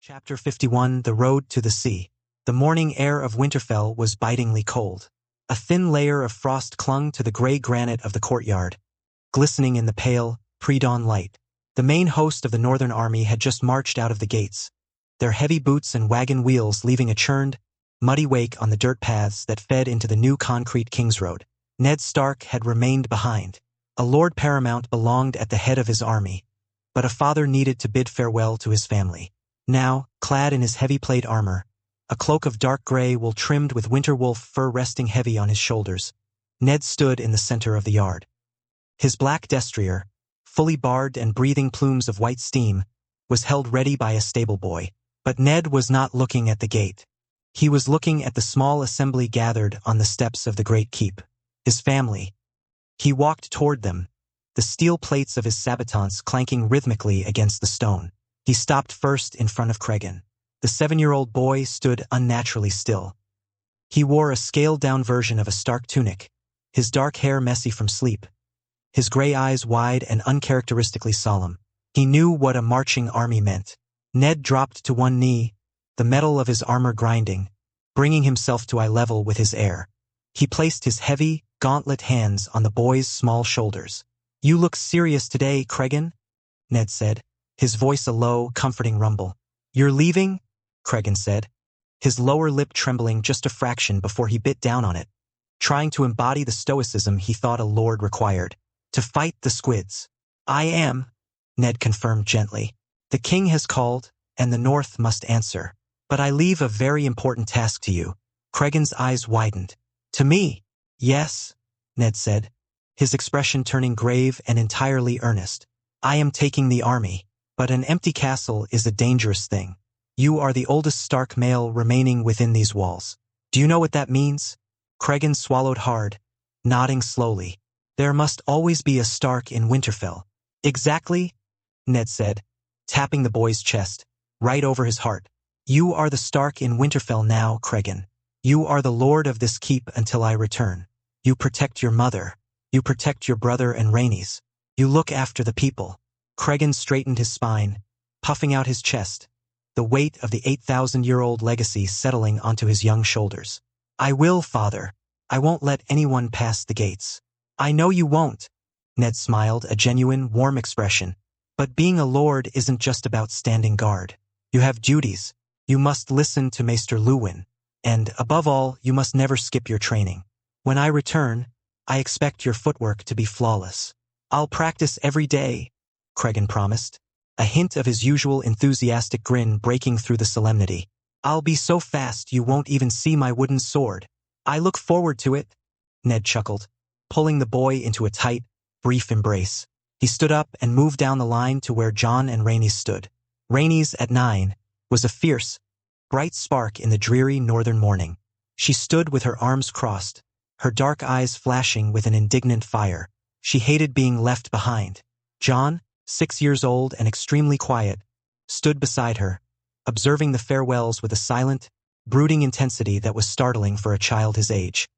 Chapter 51 The Road to the Sea. The morning air of Winterfell was bitingly cold. A thin layer of frost clung to the gray granite of the courtyard, glistening in the pale, pre-dawn light. The main host of the Northern Army had just marched out of the gates, their heavy boots and wagon wheels leaving a churned, muddy wake on the dirt paths that fed into the new concrete King's Road. Ned Stark had remained behind. A Lord Paramount belonged at the head of his army, but a father needed to bid farewell to his family. Now, clad in his heavy plate armor, a cloak of dark gray wool trimmed with winter-wolf fur resting heavy on his shoulders, Ned stood in the center of the yard. His black destrier, fully barred and breathing plumes of white steam, was held ready by a stable boy. But Ned was not looking at the gate. He was looking at the small assembly gathered on the steps of the great keep. His family. He walked toward them, the steel plates of his sabatons clanking rhythmically against the stone. He stopped first in front of Cregan. The 7-year-old boy stood unnaturally still. He wore a scaled-down version of a Stark tunic, his dark hair messy from sleep, his gray eyes wide and uncharacteristically solemn. He knew what a marching army meant. Ned dropped to one knee, the metal of his armor grinding, bringing himself to eye level with his heir. He placed his heavy, gauntlet hands on the boy's small shoulders. "You look serious today, Cregan," Ned said, his voice a low, comforting rumble. "You're leaving?" Cregan said, his lower lip trembling just a fraction before he bit down on it, trying to embody the stoicism he thought a lord required. "To fight the squids." "I am," Ned confirmed gently. "The king has called, and the North must answer. But I leave a very important task to you." Cregan's eyes widened. "To me?" "Yes," Ned said, his expression turning grave and entirely earnest. "I am taking the army. But an empty castle is a dangerous thing. You are the oldest Stark male remaining within these walls. Do you know what that means?" Cregan swallowed hard, nodding slowly. "There must always be a Stark in Winterfell." "Exactly," Ned said, tapping the boy's chest, right over his heart. "You are the Stark in Winterfell now, Cregan. You are the lord of this keep until I return. You protect your mother. You protect your brother and Rhaenys. You look after the people." Cregan straightened his spine, puffing out his chest, the weight of the 8,000-year-old legacy settling onto his young shoulders. "I will, father. I won't let anyone pass the gates." "I know you won't," Ned smiled, a genuine, warm expression. "But being a lord isn't just about standing guard. You have duties. You must listen to Maester Luwin. And, above all, you must never skip your training. When I return, I expect your footwork to be flawless." "I'll practice every day," Cregan promised, a hint of his usual enthusiastic grin breaking through the solemnity. "I'll be so fast you won't even see my wooden sword." "I look forward to it," Ned chuckled, pulling the boy into a tight, brief embrace. He stood up and moved down the line to where Jon and Rhaenys stood. Rhaenys, at 9, was a fierce, bright spark in the dreary northern morning. She stood with her arms crossed, her dark eyes flashing with an indignant fire. She hated being left behind. Jon, 6 years old and extremely quiet, stood beside her, observing the farewells with a silent, brooding intensity that was startling for a child his age.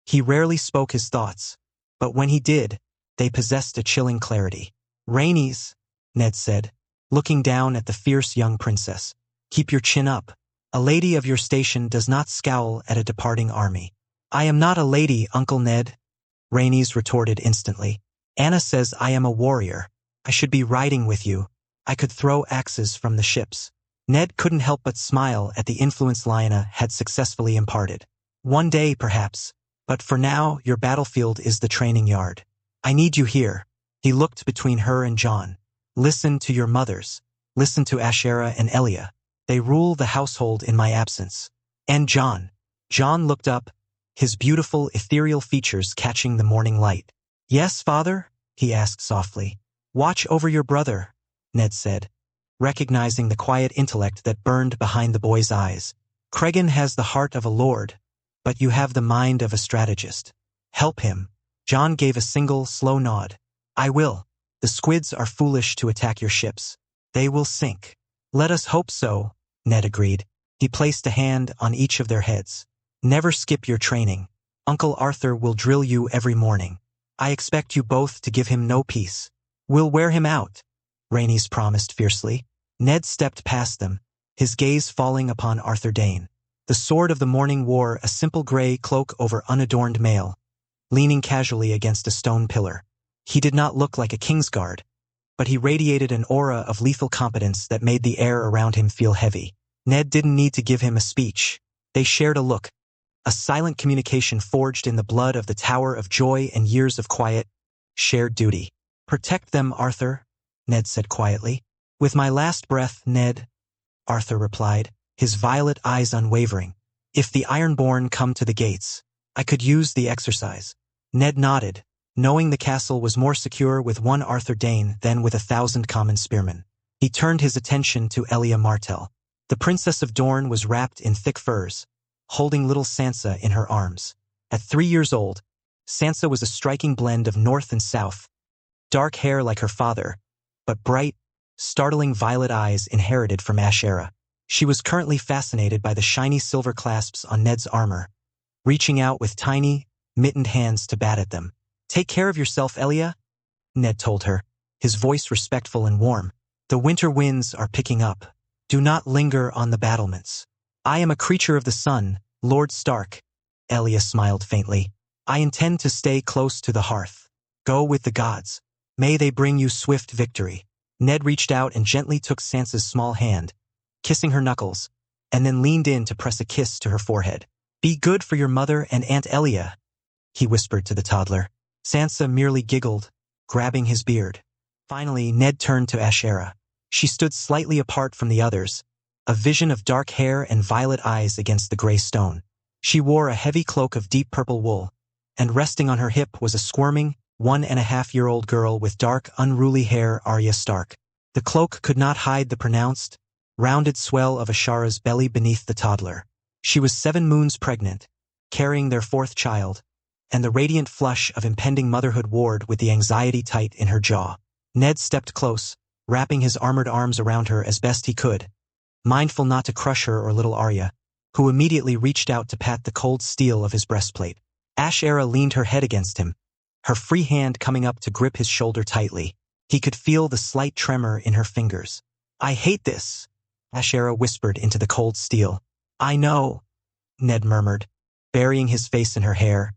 He rarely spoke his thoughts, but when he did, they possessed a chilling clarity. "Rhaenys," Ned said, looking down at the fierce young princess, "keep your chin up. A lady of your station does not scowl at a departing army." "I am not a lady, Uncle Ned," Rhaenys retorted instantly. "Anna says I am a warrior. I should be riding with you. I could throw axes from the ships." Ned couldn't help but smile at the influence Lyanna had successfully imparted. "One day, perhaps. But for now, your battlefield is the training yard. I need you here." He looked between her and Jon. "Listen to your mothers. Listen to Ashera and Elia. They rule the household in my absence. And Jon." Jon looked up, his beautiful, ethereal features catching the morning light. "Yes, father?" he asked softly. "Watch over your brother," Ned said, recognizing the quiet intellect that burned behind the boy's eyes. "Cregan has the heart of a lord, but you have the mind of a strategist. Help him." Jon gave a single, slow nod. "I will. The squids are foolish to attack your ships. They will sink." "Let us hope so," Ned agreed. He placed a hand on each of their heads. "Never skip your training. Uncle Arthur will drill you every morning. I expect you both to give him no peace." "We'll wear him out," Rhaenys promised fiercely. Ned stepped past them, his gaze falling upon Arthur Dane. The Sword of the Morning wore a simple gray cloak over unadorned mail, leaning casually against a stone pillar. He did not look like a Kingsguard, but he radiated an aura of lethal competence that made the air around him feel heavy. Ned didn't need to give him a speech. They shared a look, a silent communication forged in the blood of the Tower of Joy and years of quiet, shared duty. "Protect them, Arthur," Ned said quietly. "With my last breath, Ned," Arthur replied, his violet eyes unwavering. "If the Ironborn come to the gates, I could use the exercise." Ned nodded, knowing the castle was more secure with one Arthur Dane than with 1,000 common spearmen. He turned his attention to Elia Martell. The Princess of Dorne was wrapped in thick furs, holding little Sansa in her arms. At 3 years old, Sansa was a striking blend of north and south, dark hair like her father, but bright, startling violet eyes inherited from Ashera. She was currently fascinated by the shiny silver clasps on Ned's armor, reaching out with tiny, mittened hands to bat at them. "Take care of yourself, Elia," Ned told her, his voice respectful and warm. "The winter winds are picking up. Do not linger on the battlements." "I am a creature of the sun, Lord Stark," Elia smiled faintly. "I intend to stay close to the hearth. Go with the gods. May they bring you swift victory." Ned reached out and gently took Sansa's small hand, kissing her knuckles, and then leaned in to press a kiss to her forehead. "Be good for your mother and Aunt Elia," he whispered to the toddler. Sansa merely giggled, grabbing his beard. Finally, Ned turned to Ashera. She stood slightly apart from the others, a vision of dark hair and violet eyes against the gray stone. She wore a heavy cloak of deep purple wool, and resting on her hip was a squirming, 1.5-year-old girl with dark, unruly hair, Arya Stark. The cloak could not hide the pronounced, rounded swell of Ashera's belly beneath the toddler. She was 7 moons pregnant, carrying their 4th child, and the radiant flush of impending motherhood warred with the anxiety tight in her jaw. Ned stepped close, wrapping his armored arms around her as best he could, mindful not to crush her or little Arya, who immediately reached out to pat the cold steel of his breastplate. Ashera leaned her head against him, her free hand coming up to grip his shoulder tightly. He could feel the slight tremor in her fingers. "I hate this," Ashera whispered into the cold steel. "I know," Ned murmured, burying his face in her hair,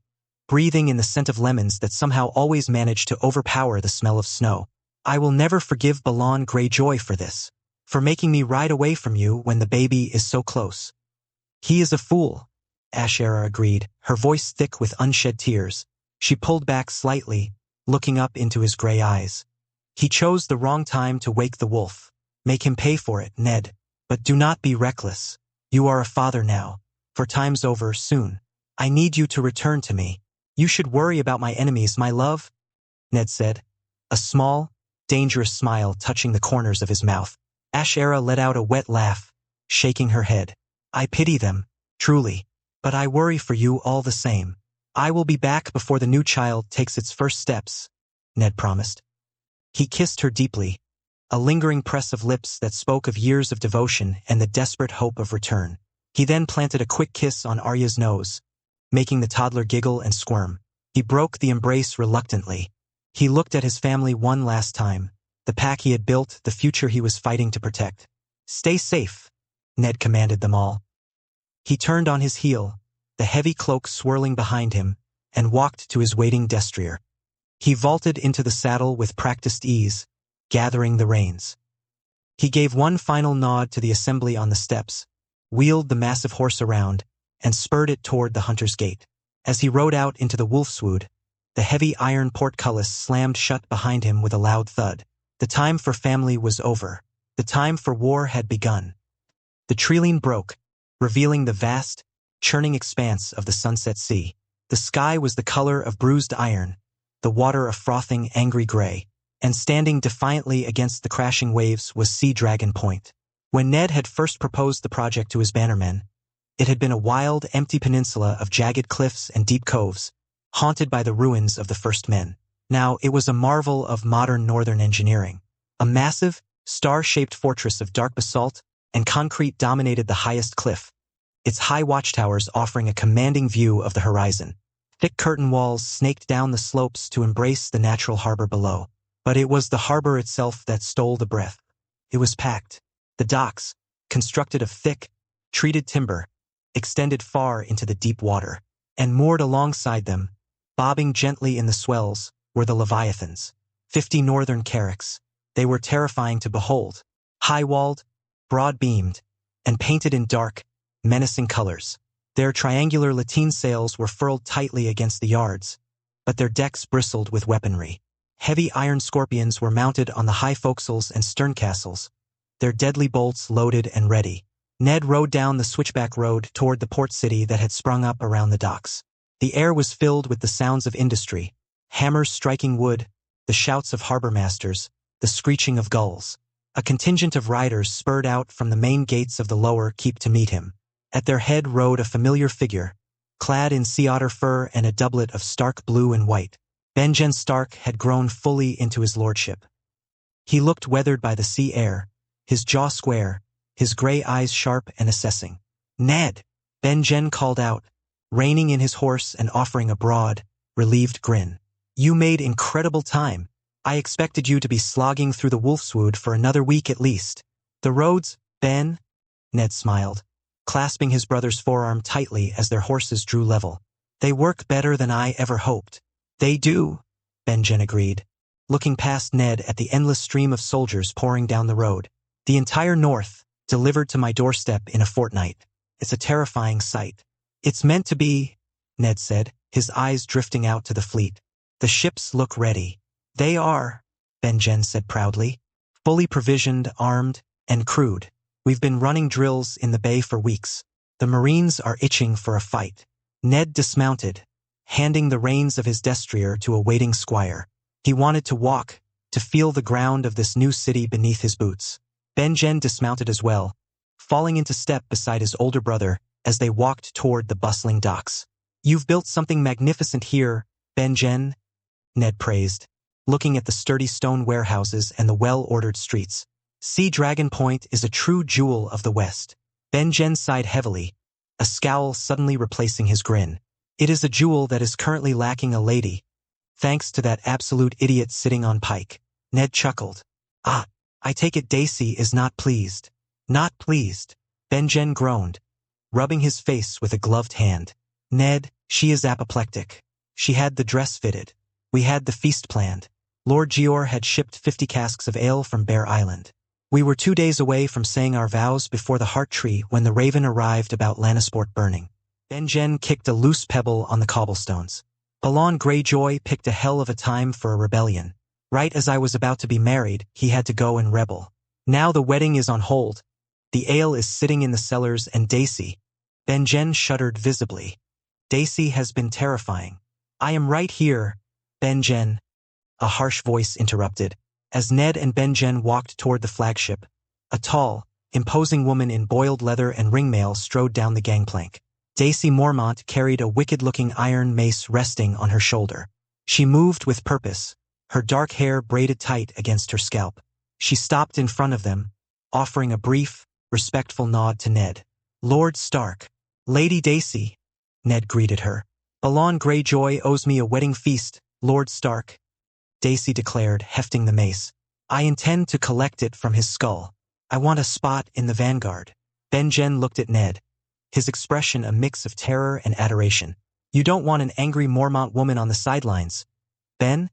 breathing in the scent of lemons that somehow always managed to overpower the smell of snow. "I will never forgive Balon Greyjoy for this, for making me ride away from you when the baby is so close." "He is a fool," Ashera agreed, her voice thick with unshed tears. She pulled back slightly, looking up into his gray eyes. "He chose the wrong time to wake the wolf. Make him pay for it, Ned. But do not be reckless. You are a father now, for time's over soon. I need you to return to me." "You should worry about my enemies, my love," Ned said, a small, dangerous smile touching the corners of his mouth. Ashera let out a wet laugh, shaking her head. "I pity them, truly, but I worry for you all the same. I will be back before the new child takes its first steps," Ned promised. He kissed her deeply, a lingering press of lips that spoke of years of devotion and the desperate hope of return. He then planted a quick kiss on Arya's nose, making the toddler giggle and squirm. He broke the embrace reluctantly. He looked at his family one last time, the pack he had built, the future he was fighting to protect. "Stay safe," Ned commanded them all. He turned on his heel, the heavy cloak swirling behind him, and walked to his waiting destrier. He vaulted into the saddle with practiced ease, gathering the reins. He gave one final nod to the assembly on the steps, wheeled the massive horse around, and spurred it toward the hunter's gate. As he rode out into the wolfswood, the heavy iron portcullis slammed shut behind him with a loud thud. The time for family was over. The time for war had begun. The treeline broke, revealing the vast, churning expanse of the sunset sea. The sky was the color of bruised iron, the water a frothing, angry gray, and standing defiantly against the crashing waves was Sea Dragon Point. When Ned had first proposed the project to his bannermen, it had been a wild, empty peninsula of jagged cliffs and deep coves, haunted by the ruins of the first men. Now it was a marvel of modern northern engineering. A massive, star-shaped fortress of dark basalt and concrete dominated the highest cliff, its high watchtowers offering a commanding view of the horizon. Thick curtain walls snaked down the slopes to embrace the natural harbor below. But it was the harbor itself that stole the breath. It was packed. The docks, constructed of thick, treated timber, extended far into the deep water, and moored alongside them, bobbing gently in the swells, were the Leviathans, 50 northern carracks. They were terrifying to behold, high-walled, broad-beamed, and painted in dark, menacing colors. Their triangular lateen sails were furled tightly against the yards, but their decks bristled with weaponry. Heavy iron scorpions were mounted on the high forecastles and stern castles, their deadly bolts loaded and ready. Ned rode down the switchback road toward the port city that had sprung up around the docks. The air was filled with the sounds of industry, hammers striking wood, the shouts of harbor masters, the screeching of gulls. A contingent of riders spurred out from the main gates of the lower keep to meet him. At their head rode a familiar figure, clad in sea otter fur and a doublet of stark blue and white. Benjen Stark had grown fully into his lordship. He looked weathered by the sea air, his jaw square, his gray eyes sharp and assessing. "Ned!" Benjen called out, reining in his horse and offering a broad, relieved grin. "You made incredible time. I expected you to be slogging through the wolfswood for another week at least." "The roads, Ben?" Ned smiled, clasping his brother's forearm tightly as their horses drew level. "They work better than I ever hoped." "They do," Benjen agreed, looking past Ned at the endless stream of soldiers pouring down the road. "The entire North, delivered to my doorstep in a fortnight. It's a terrifying sight." "It's meant to be," Ned said, his eyes drifting out to the fleet. "The ships look ready." "They are," Benjen said proudly. "Fully provisioned, armed, and crewed. We've been running drills in the bay for weeks. The Marines are itching for a fight." Ned dismounted, handing the reins of his destrier to a waiting squire. He wanted to walk, to feel the ground of this new city beneath his boots. Benjen dismounted as well, falling into step beside his older brother as they walked toward the bustling docks. "You've built something magnificent here, Benjen," Ned praised, looking at the sturdy stone warehouses and the well-ordered streets. "Sea Dragon Point is a true jewel of the West." Benjen sighed heavily, a scowl suddenly replacing his grin. "It is a jewel that is currently lacking a lady, thanks to that absolute idiot sitting on Pike." Ned chuckled. "Ah, I take it Daisy is not pleased." "Not pleased," Benjen groaned, rubbing his face with a gloved hand. "Ned, she is apoplectic. She had the dress fitted. We had the feast planned. Lord Gior had shipped 50 casks of ale from Bear Island. We were 2 days away from saying our vows before the Heart Tree when the Raven arrived about Lannisport burning." Benjen kicked a loose pebble on the cobblestones. "Balon Greyjoy picked a hell of a time for a rebellion. Right as I was about to be married, he had to go and rebel. Now the wedding is on hold. The ale is sitting in the cellars and Daisy." Benjen shuddered visibly. "Daisy has been terrifying." "I am right here, Benjen," a harsh voice interrupted. As Ned and Benjen walked toward the flagship, a tall, imposing woman in boiled leather and ringmail strode down the gangplank. Daisy Mormont carried a wicked-looking iron mace resting on her shoulder. She moved with purpose, her dark hair braided tight against her scalp. She stopped in front of them, offering a brief, respectful nod to Ned. "Lord Stark." "Lady Daisy," Ned greeted her. "Balon Greyjoy owes me a wedding feast, Lord Stark," Daisy declared, hefting the mace. "I intend to collect it from his skull. I want a spot in the vanguard." Benjen looked at Ned, his expression a mix of terror and adoration. "You don't want an angry Mormont woman on the sidelines, Ben?"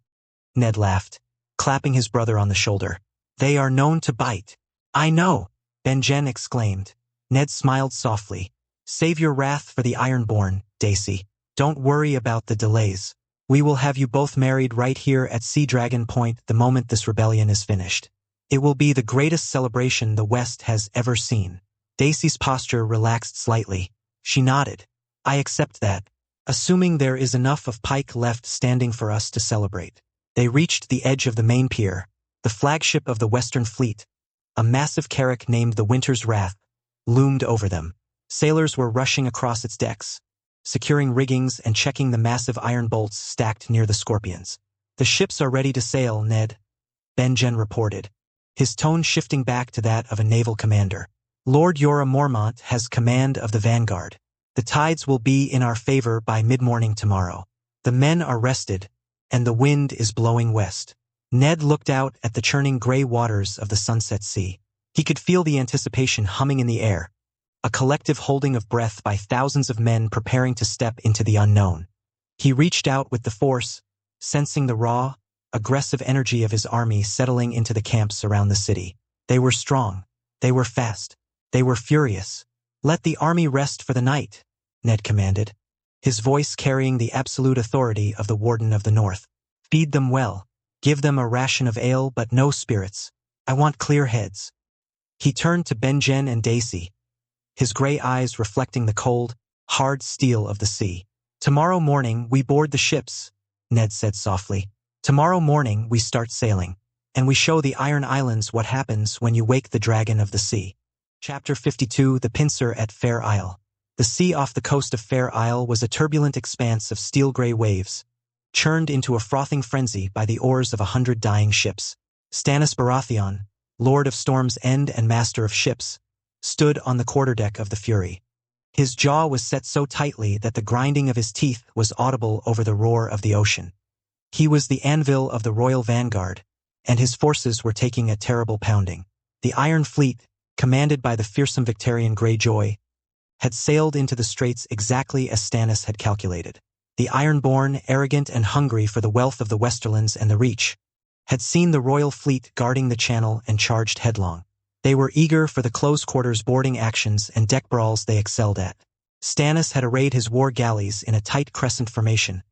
Ned laughed, clapping his brother on the shoulder. "They are known to bite." "I know," Benjen exclaimed. Ned smiled softly. "Save your wrath for the Ironborn, Daisy. Don't worry about the delays. We will have you both married right here at Sea Dragon Point the moment this rebellion is finished. It will be the greatest celebration the West has ever seen." Daisy's posture relaxed slightly. She nodded. "I accept that, assuming there is enough of Pike left standing for us to celebrate." They reached the edge of the main pier, the flagship of the Western Fleet. A massive carrack named the Winter's Wrath loomed over them. Sailors were rushing across its decks, securing riggings and checking the massive iron bolts stacked near the scorpions. "The ships are ready to sail, Ned," Benjen reported, his tone shifting back to that of a naval commander. "Lord Jorah Mormont has command of the vanguard. The tides will be in our favor by mid-morning tomorrow. The men are rested, and the wind is blowing west." Ned looked out at the churning gray waters of the Sunset Sea. He could feel the anticipation humming in the air, a collective holding of breath by thousands of men preparing to step into the unknown. He reached out with the force, sensing the raw, aggressive energy of his army settling into the camps around the city. They were strong. They were fast. They were furious. "Let the army rest for the night," Ned commanded, his voice carrying the absolute authority of the Warden of the North. "Feed them well. Give them a ration of ale but no spirits. I want clear heads." He turned to Benjen and Daisy, his gray eyes reflecting the cold, hard steel of the sea. "Tomorrow morning we board the ships," Ned said softly. "Tomorrow morning we start sailing, and we show the Iron Islands what happens when you wake the dragon of the sea." Chapter 52 The Pincer at Fair Isle. The sea off the coast of Fair Isle was a turbulent expanse of steel-gray waves, churned into a frothing frenzy by the oars of 100 dying ships. Stannis Baratheon, Lord of Storm's End and Master of Ships, stood on the quarterdeck of the Fury. His jaw was set so tightly that the grinding of his teeth was audible over the roar of the ocean. He was the anvil of the Royal Vanguard, and his forces were taking a terrible pounding. The Iron Fleet, commanded by the fearsome Victarion Greyjoy, had sailed into the straits exactly as Stannis had calculated. The Ironborn, arrogant and hungry for the wealth of the Westerlands and the Reach, had seen the royal fleet guarding the channel and charged headlong. They were eager for the close-quarters boarding actions and deck brawls they excelled at. Stannis had arrayed his war galleys in a tight crescent formation,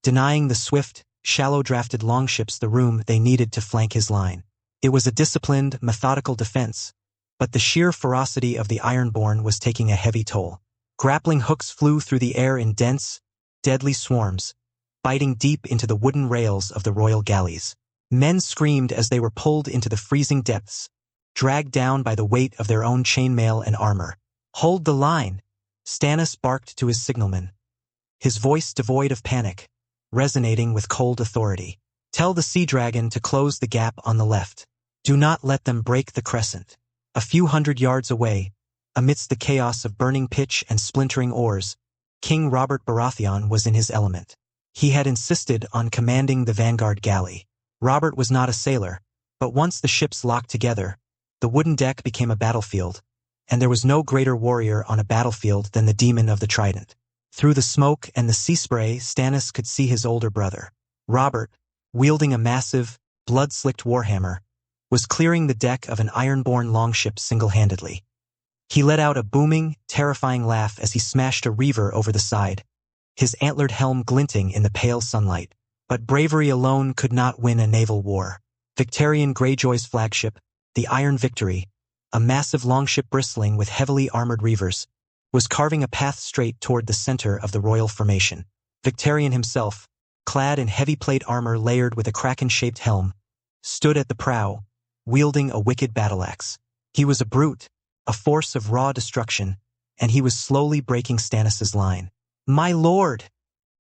denying the swift, shallow-drafted longships the room they needed to flank his line. It was a disciplined, methodical defense, but the sheer ferocity of the Ironborn was taking a heavy toll. Grappling hooks flew through the air in dense, deadly swarms, biting deep into the wooden rails of the royal galleys. Men screamed as they were pulled into the freezing depths, dragged down by the weight of their own chainmail and armor. "Hold the line!" Stannis barked to his signalman, his voice devoid of panic, resonating with cold authority. "Tell the Sea Dragon to close the gap on the left. Do not let them break the crescent." A few hundred yards away, amidst the chaos of burning pitch and splintering oars, King Robert Baratheon was in his element. He had insisted on commanding the vanguard galley. Robert was not a sailor, but once the ships locked together, the wooden deck became a battlefield, and there was no greater warrior on a battlefield than the Demon of the Trident. Through the smoke and the sea spray, Stannis could see his older brother. Robert, wielding a massive, blood-slicked warhammer, was clearing the deck of an Ironborn longship single-handedly. He let out a booming, terrifying laugh as he smashed a reaver over the side, his antlered helm glinting in the pale sunlight. But bravery alone could not win a naval war. Victarion Greyjoy's flagship, the Iron Victory, a massive longship bristling with heavily armored reavers, was carving a path straight toward the center of the royal formation. Victarion himself, clad in heavy plate armor layered with a kraken-shaped helm, stood at the prow, wielding a wicked battle-axe. He was a brute, a force of raw destruction, and he was slowly breaking Stannis' line. "My lord!"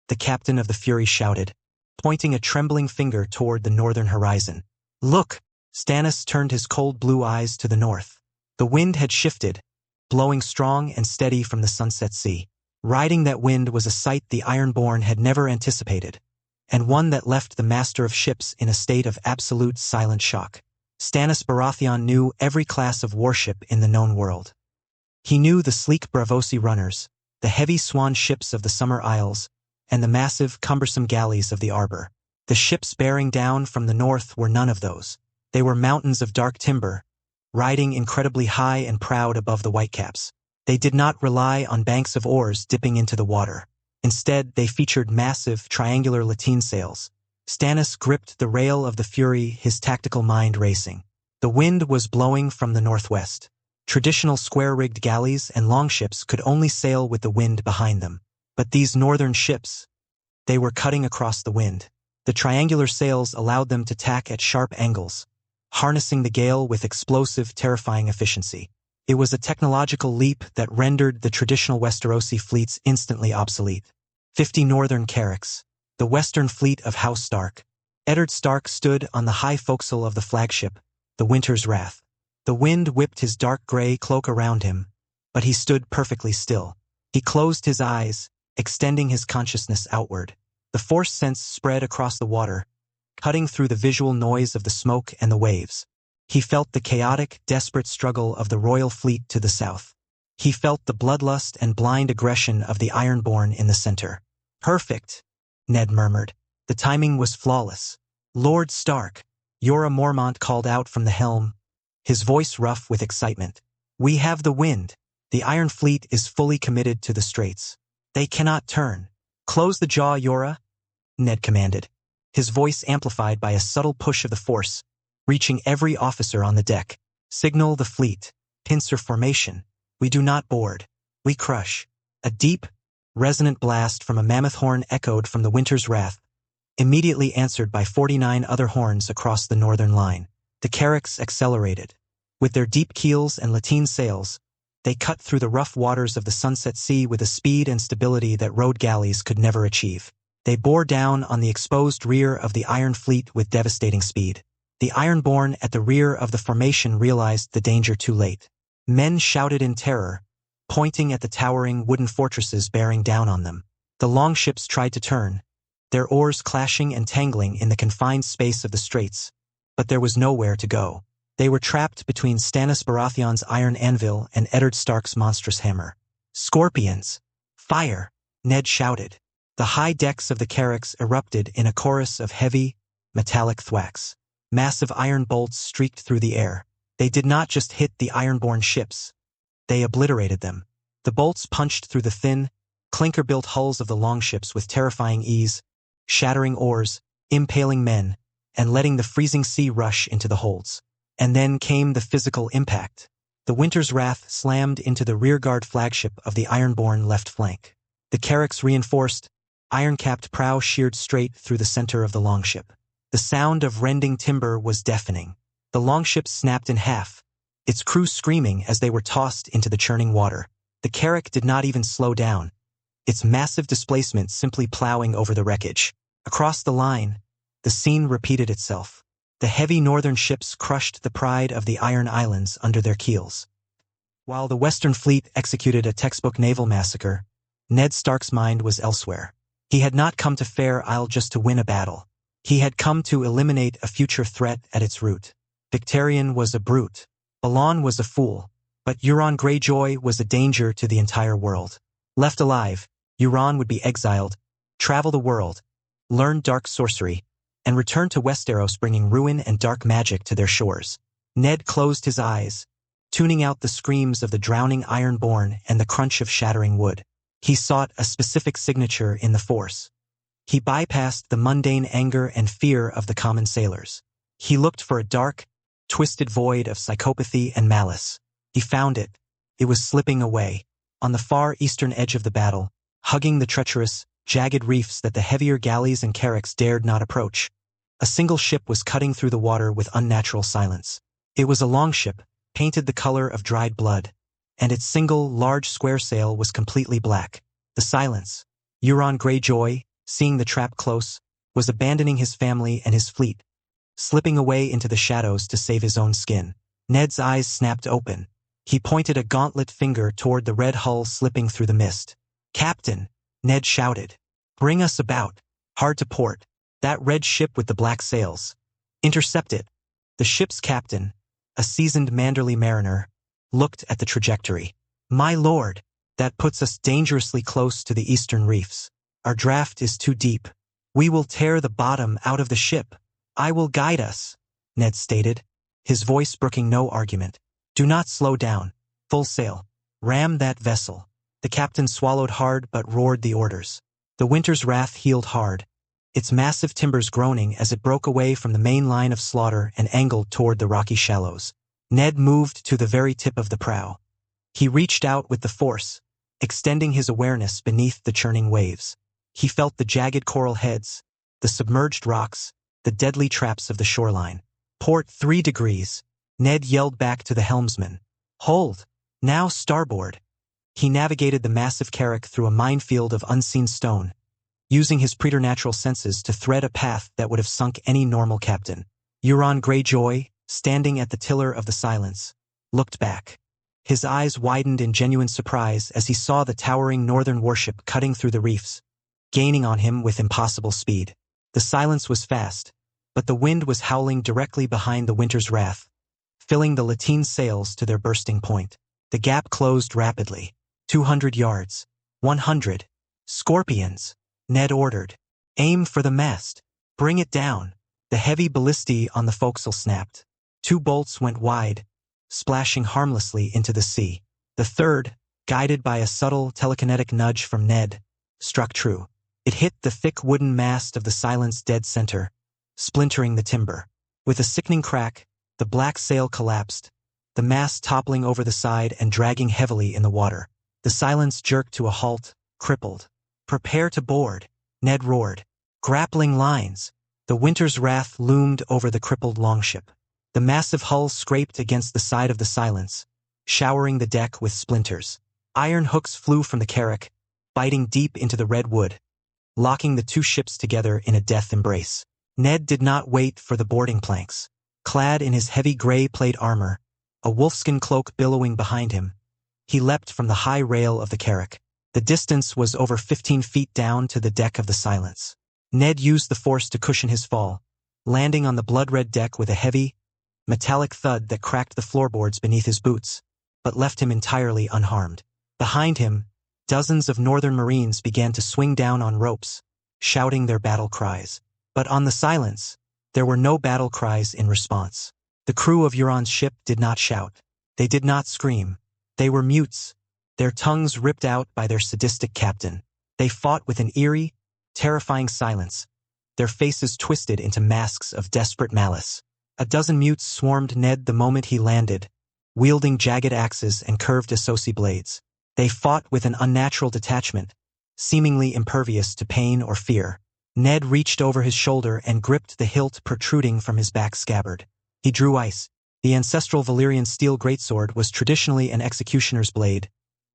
the captain of the Fury shouted, pointing a trembling finger toward the northern horizon. "Look!" Stannis turned his cold blue eyes to the north. The wind had shifted, blowing strong and steady from the Sunset Sea. Riding that wind was a sight the Ironborn had never anticipated, and one that left the master of ships in a state of absolute silent shock. Stannis Baratheon knew every class of warship in the known world. He knew the sleek Braavosi runners, the heavy swan ships of the Summer Isles, and the massive, cumbersome galleys of the Arbor. The ships bearing down from the north were none of those. They were mountains of dark timber, riding incredibly high and proud above the whitecaps. They did not rely on banks of oars dipping into the water. Instead, they featured massive, triangular lateen sails. Stannis gripped the rail of the Fury, his tactical mind racing. The wind was blowing from the northwest. Traditional square-rigged galleys and longships could only sail with the wind behind them. But these northern ships, they were cutting across the wind. The triangular sails allowed them to tack at sharp angles, harnessing the gale with explosive, terrifying efficiency. It was a technological leap that rendered the traditional Westerosi fleets instantly obsolete. 50 northern carracks, the western fleet of House Stark. Eddard Stark stood on the high forecastle of the flagship, the Winter's Wrath. The wind whipped his dark gray cloak around him, but he stood perfectly still. He closed his eyes, extending his consciousness outward. The force sense spread across the water, cutting through the visual noise of the smoke and the waves. He felt the chaotic, desperate struggle of the royal fleet to the south. He felt the bloodlust and blind aggression of the Ironborn in the center. Perfect, Ned murmured. The timing was flawless. Lord Stark, Jorah Mormont called out from the helm, his voice rough with excitement. We have the wind. The Iron Fleet is fully committed to the straits. They cannot turn. Close the jaw, Jorah, Ned commanded, his voice amplified by a subtle push of the force, reaching every officer on the deck. Signal the fleet. Pincer formation. We do not board. We crush. A deep, resonant blast from a mammoth horn echoed from the Winter's Wrath, immediately answered by 49 other horns across the northern line. The Carracks accelerated. With their deep keels and lateen sails, they cut through the rough waters of the Sunset Sea with a speed and stability that rowed galleys could never achieve. They bore down on the exposed rear of the Iron Fleet with devastating speed. The Ironborn at the rear of the formation realized the danger too late. Men shouted in terror, pointing at the towering wooden fortresses bearing down on them. The longships tried to turn, their oars clashing and tangling in the confined space of the straits, but there was nowhere to go. They were trapped between Stannis Baratheon's iron anvil and Eddard Stark's monstrous hammer. Scorpions! Fire! Ned shouted. The high decks of the Carracks erupted in a chorus of heavy, metallic thwacks. Massive iron bolts streaked through the air. They did not just hit the Ironborn ships. They obliterated them. The bolts punched through the thin, clinker-built hulls of the longships with terrifying ease, shattering oars, impaling men, and letting the freezing sea rush into the holds. And then came the physical impact. The Winter's Wrath slammed into the rearguard flagship of the Ironborn left flank. The Carracks' reinforced, iron-capped prow sheared straight through the center of the longship. The sound of rending timber was deafening. The longship snapped in half, its crew screaming as they were tossed into the churning water. The Carrack did not even slow down, its massive displacement simply plowing over the wreckage. Across the line, the scene repeated itself. The heavy northern ships crushed the pride of the Iron Islands under their keels. While the Western Fleet executed a textbook naval massacre, Ned Stark's mind was elsewhere. He had not come to Fair Isle just to win a battle. He had come to eliminate a future threat at its root. Victarion was a brute. Balon was a fool. But Euron Greyjoy was a danger to the entire world. Left alive, Euron would be exiled, travel the world, learn dark sorcery, and return to Westeros bringing ruin and dark magic to their shores. Ned closed his eyes, tuning out the screams of the drowning Ironborn and the crunch of shattering wood. He sought a specific signature in the Force. He bypassed the mundane anger and fear of the common sailors. He looked for a dark, twisted void of psychopathy and malice. He found it. It was slipping away, on the far eastern edge of the battle, hugging the treacherous, jagged reefs that the heavier galleys and Carracks dared not approach. A single ship was cutting through the water with unnatural silence. It was a longship, painted the color of dried blood, and its single, large square sail was completely black. The silence. Euron Greyjoy, seeing the trap close, was abandoning his family and his fleet, slipping away into the shadows to save his own skin. Ned's eyes snapped open. He pointed a gauntlet finger toward the red hull slipping through the mist. "Captain," Ned shouted. "Bring us about. Hard to port. That red ship with the black sails. Intercept it." The ship's captain, a seasoned Manderley mariner, looked at the trajectory. "My lord, that puts us dangerously close to the eastern reefs. Our draft is too deep. We will tear the bottom out of the ship." "I will guide us," Ned stated, his voice brooking no argument. "Do not slow down. Full sail. Ram that vessel." The captain swallowed hard but roared the orders. The Winter's Wrath heeled hard, its massive timbers groaning as it broke away from the main line of slaughter and angled toward the rocky shallows. Ned moved to the very tip of the prow. He reached out with the force, extending his awareness beneath the churning waves. He felt the jagged coral heads, the submerged rocks, the deadly traps of the shoreline. "Port 3 degrees," Ned yelled back to the helmsman. "Hold. Now starboard." He navigated the massive Carrack through a minefield of unseen stone, using his preternatural senses to thread a path that would have sunk any normal captain. Euron Greyjoy, standing at the tiller of the Silence, looked back. His eyes widened in genuine surprise as he saw the towering northern warship cutting through the reefs, gaining on him with impossible speed. The Silence was fast, but the wind was howling directly behind the Winter's Wrath, filling the lateen sails to their bursting point. The gap closed rapidly. 200 yards. 100. Scorpions, Ned ordered. Aim for the mast. Bring it down. The heavy ballistae on the forecastle snapped. 2 bolts went wide, splashing harmlessly into the sea. The third, guided by a subtle telekinetic nudge from Ned, struck true. It hit the thick wooden mast of the Silent's dead center, splintering the timber. With a sickening crack, the black sail collapsed, the mast toppling over the side and dragging heavily in the water. The Silence jerked to a halt, crippled. "Prepare to board," Ned roared. "Grappling lines." The winter's wrath loomed over the crippled longship. The massive hull scraped against the side of the Silence, showering the deck with splinters. Iron hooks flew from the carrack, biting deep into the red wood, locking the 2 ships together in a death embrace. Ned did not wait for the boarding planks. Clad in his heavy gray plate armor, a wolfskin cloak billowing behind him, he leapt from the high rail of the carrack. The distance was over 15 feet down to the deck of the Silence. Ned used the force to cushion his fall, landing on the blood-red deck with a heavy, metallic thud that cracked the floorboards beneath his boots, but left him entirely unharmed. Behind him, dozens of Northern Marines began to swing down on ropes, shouting their battle cries. But on the Silence, there were no battle cries in response. The crew of Euron's ship did not shout. They did not scream. They were mutes, their tongues ripped out by their sadistic captain. They fought with an eerie, terrifying silence, their faces twisted into masks of desperate malice. A dozen mutes swarmed Ned the moment he landed, wielding jagged axes and curved associ blades. They fought with an unnatural detachment, seemingly impervious to pain or fear. Ned reached over his shoulder and gripped the hilt protruding from his back scabbard. He drew ice. The ancestral Valyrian steel greatsword was traditionally an executioner's blade,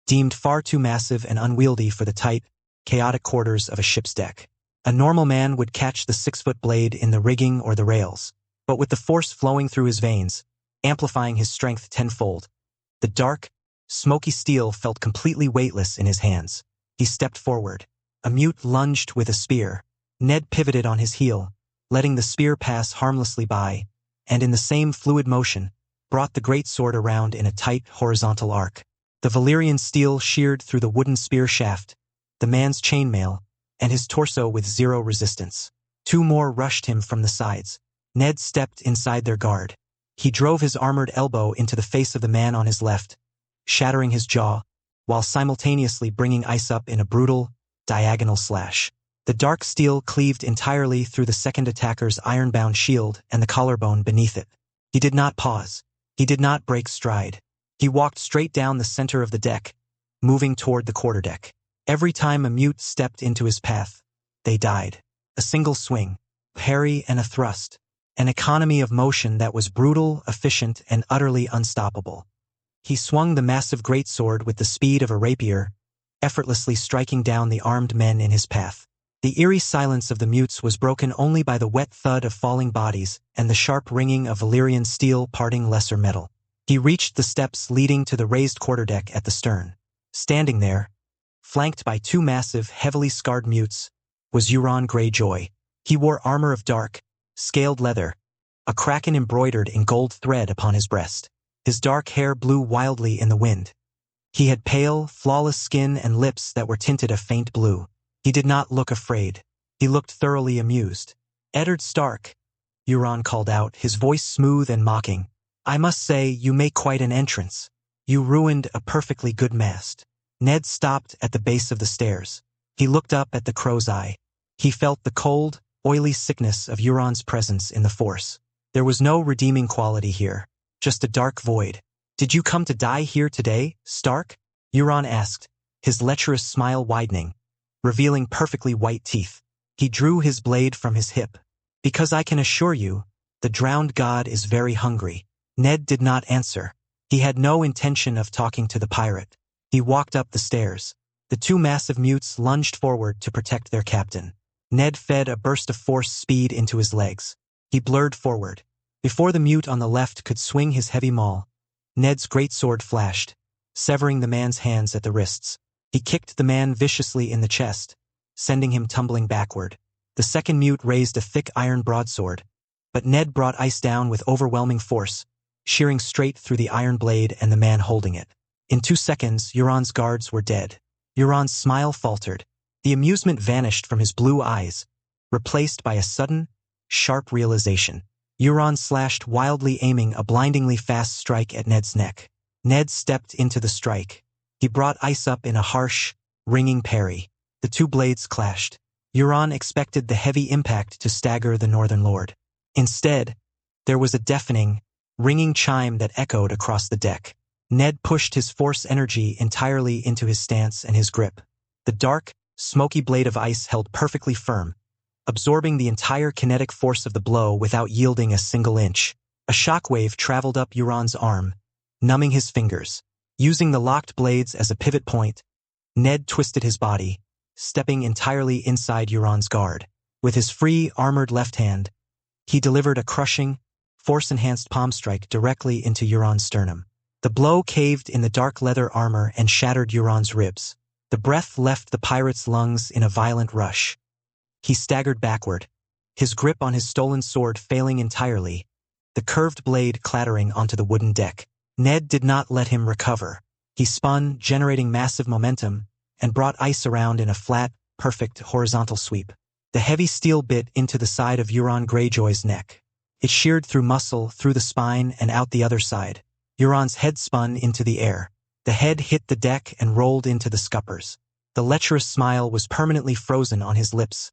deemed far too massive and unwieldy for the tight, chaotic quarters of a ship's deck. A normal man would catch the 6-foot blade in the rigging or the rails, but with the force flowing through his veins, amplifying his strength tenfold, the dark, smoky steel felt completely weightless in his hands. He stepped forward. A mute lunged with a spear. Ned pivoted on his heel, letting the spear pass harmlessly by, and in the same fluid motion, brought the great sword around in a tight, horizontal arc. The Valyrian steel sheared through the wooden spear shaft, the man's chainmail, and his torso with zero resistance. 2 more rushed him from the sides. Ned stepped inside their guard. He drove his armored elbow into the face of the man on his left, shattering his jaw, while simultaneously bringing ice up in a brutal, diagonal slash. The dark steel cleaved entirely through the second attacker's iron-bound shield and the collarbone beneath it. He did not pause. He did not break stride. He walked straight down the center of the deck, moving toward the quarterdeck. Every time a mute stepped into his path, they died. A single swing, parry and a thrust, an economy of motion that was brutal, efficient, and utterly unstoppable. He swung the massive greatsword with the speed of a rapier, effortlessly striking down the armed men in his path. The eerie silence of the mutes was broken only by the wet thud of falling bodies and the sharp ringing of Valyrian steel parting lesser metal. He reached the steps leading to the raised quarterdeck at the stern. Standing there, flanked by 2 massive, heavily scarred mutes, was Euron Greyjoy. He wore armor of dark, scaled leather, a kraken embroidered in gold thread upon his breast. His dark hair blew wildly in the wind. He had pale, flawless skin and lips that were tinted a faint blue. He did not look afraid. He looked thoroughly amused. "Eddard Stark," Euron called out, his voice smooth and mocking. "I must say you make quite an entrance. You ruined a perfectly good mast." Ned stopped at the base of the stairs. He looked up at the crow's eye. He felt the cold, oily sickness of Euron's presence in the force. There was no redeeming quality here, just a dark void. "Did you come to die here today, Stark?" Euron asked, his lecherous smile widening, revealing perfectly white teeth. He drew his blade from his hip. "Because I can assure you, the drowned god is very hungry." Ned did not answer. He had no intention of talking to the pirate. He walked up the stairs. The 2 massive mutes lunged forward to protect their captain. Ned fed a burst of force speed into his legs. He blurred forward. Before the mute on the left could swing his heavy maul, Ned's greatsword flashed, severing the man's hands at the wrists. He kicked the man viciously in the chest, sending him tumbling backward. The second mute raised a thick iron broadsword, but Ned brought ice down with overwhelming force, shearing straight through the iron blade and the man holding it. In 2 seconds, Euron's guards were dead. Euron's smile faltered. The amusement vanished from his blue eyes, replaced by a sudden, sharp realization. Euron slashed wildly, aiming a blindingly fast strike at Ned's neck. Ned stepped into the strike. He brought ice up in a harsh, ringing parry. The two blades clashed. Euron expected the heavy impact to stagger the Northern Lord. Instead, there was a deafening, ringing chime that echoed across the deck. Ned pushed his force energy entirely into his stance and his grip. The dark, smoky blade of ice held perfectly firm, absorbing the entire kinetic force of the blow without yielding a single inch. A shockwave traveled up Euron's arm, numbing his fingers. Using the locked blades as a pivot point, Ned twisted his body, stepping entirely inside Euron's guard. With his free, armored left hand, he delivered a crushing, force-enhanced palm strike directly into Euron's sternum. The blow caved in the dark leather armor and shattered Euron's ribs. The breath left the pirate's lungs in a violent rush. He staggered backward, his grip on his stolen sword failing entirely, the curved blade clattering onto the wooden deck. Ned did not let him recover. He spun, generating massive momentum, and brought ice around in a flat, perfect horizontal sweep. The heavy steel bit into the side of Euron Greyjoy's neck. It sheared through muscle, through the spine, and out the other side. Euron's head spun into the air. The head hit the deck and rolled into the scuppers. The lecherous smile was permanently frozen on his lips,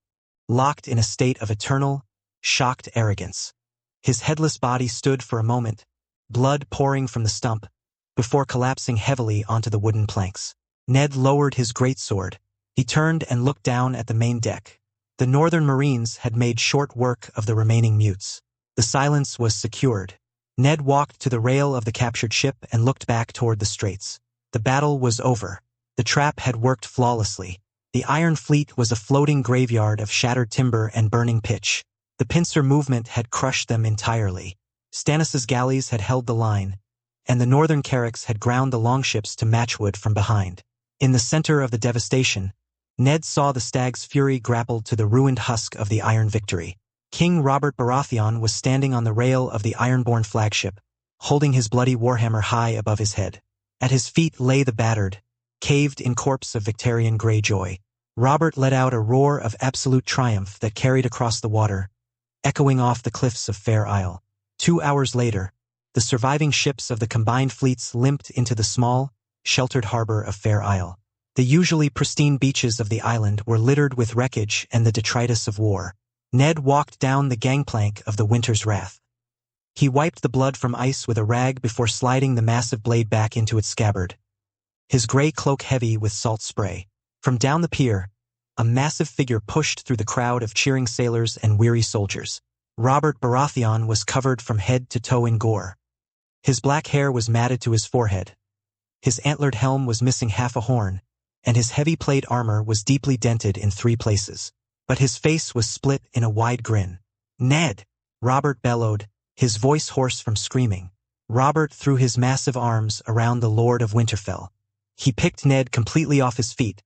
locked in a state of eternal, shocked arrogance. His headless body stood for a moment, blood pouring from the stump, before collapsing heavily onto the wooden planks. Ned lowered his greatsword. He turned and looked down at the main deck. The Northern Marines had made short work of the remaining mutes. The silence was secured. Ned walked to the rail of the captured ship and looked back toward the straits. The battle was over. The trap had worked flawlessly. The Iron Fleet was a floating graveyard of shattered timber and burning pitch. The pincer movement had crushed them entirely. Stannis's galleys had held the line, and the Northern Carracks had ground the longships to matchwood from behind. In the center of the devastation, Ned saw the Stag's Fury grappled to the ruined husk of the Iron Victory. King Robert Baratheon was standing on the rail of the Ironborn flagship, holding his bloody warhammer high above his head. At his feet lay the battered, caved-in corpse of Victarion Greyjoy. Robert let out a roar of absolute triumph that carried across the water, echoing off the cliffs of Fair Isle. 2 hours later, the surviving ships of the combined fleets limped into the small, sheltered harbor of Fair Isle. The usually pristine beaches of the island were littered with wreckage and the detritus of war. Ned walked down the gangplank of the Winter's Wrath. He wiped the blood from ice with a rag before sliding the massive blade back into its scabbard, his gray cloak heavy with salt spray. From down the pier, a massive figure pushed through the crowd of cheering sailors and weary soldiers. Robert Baratheon was covered from head to toe in gore. His black hair was matted to his forehead. His antlered helm was missing half a horn, and his heavy plate armor was deeply dented in 3 places. But his face was split in a wide grin. "Ned!" Robert bellowed, his voice hoarse from screaming. Robert threw his massive arms around the Lord of Winterfell. He picked Ned completely off his feet,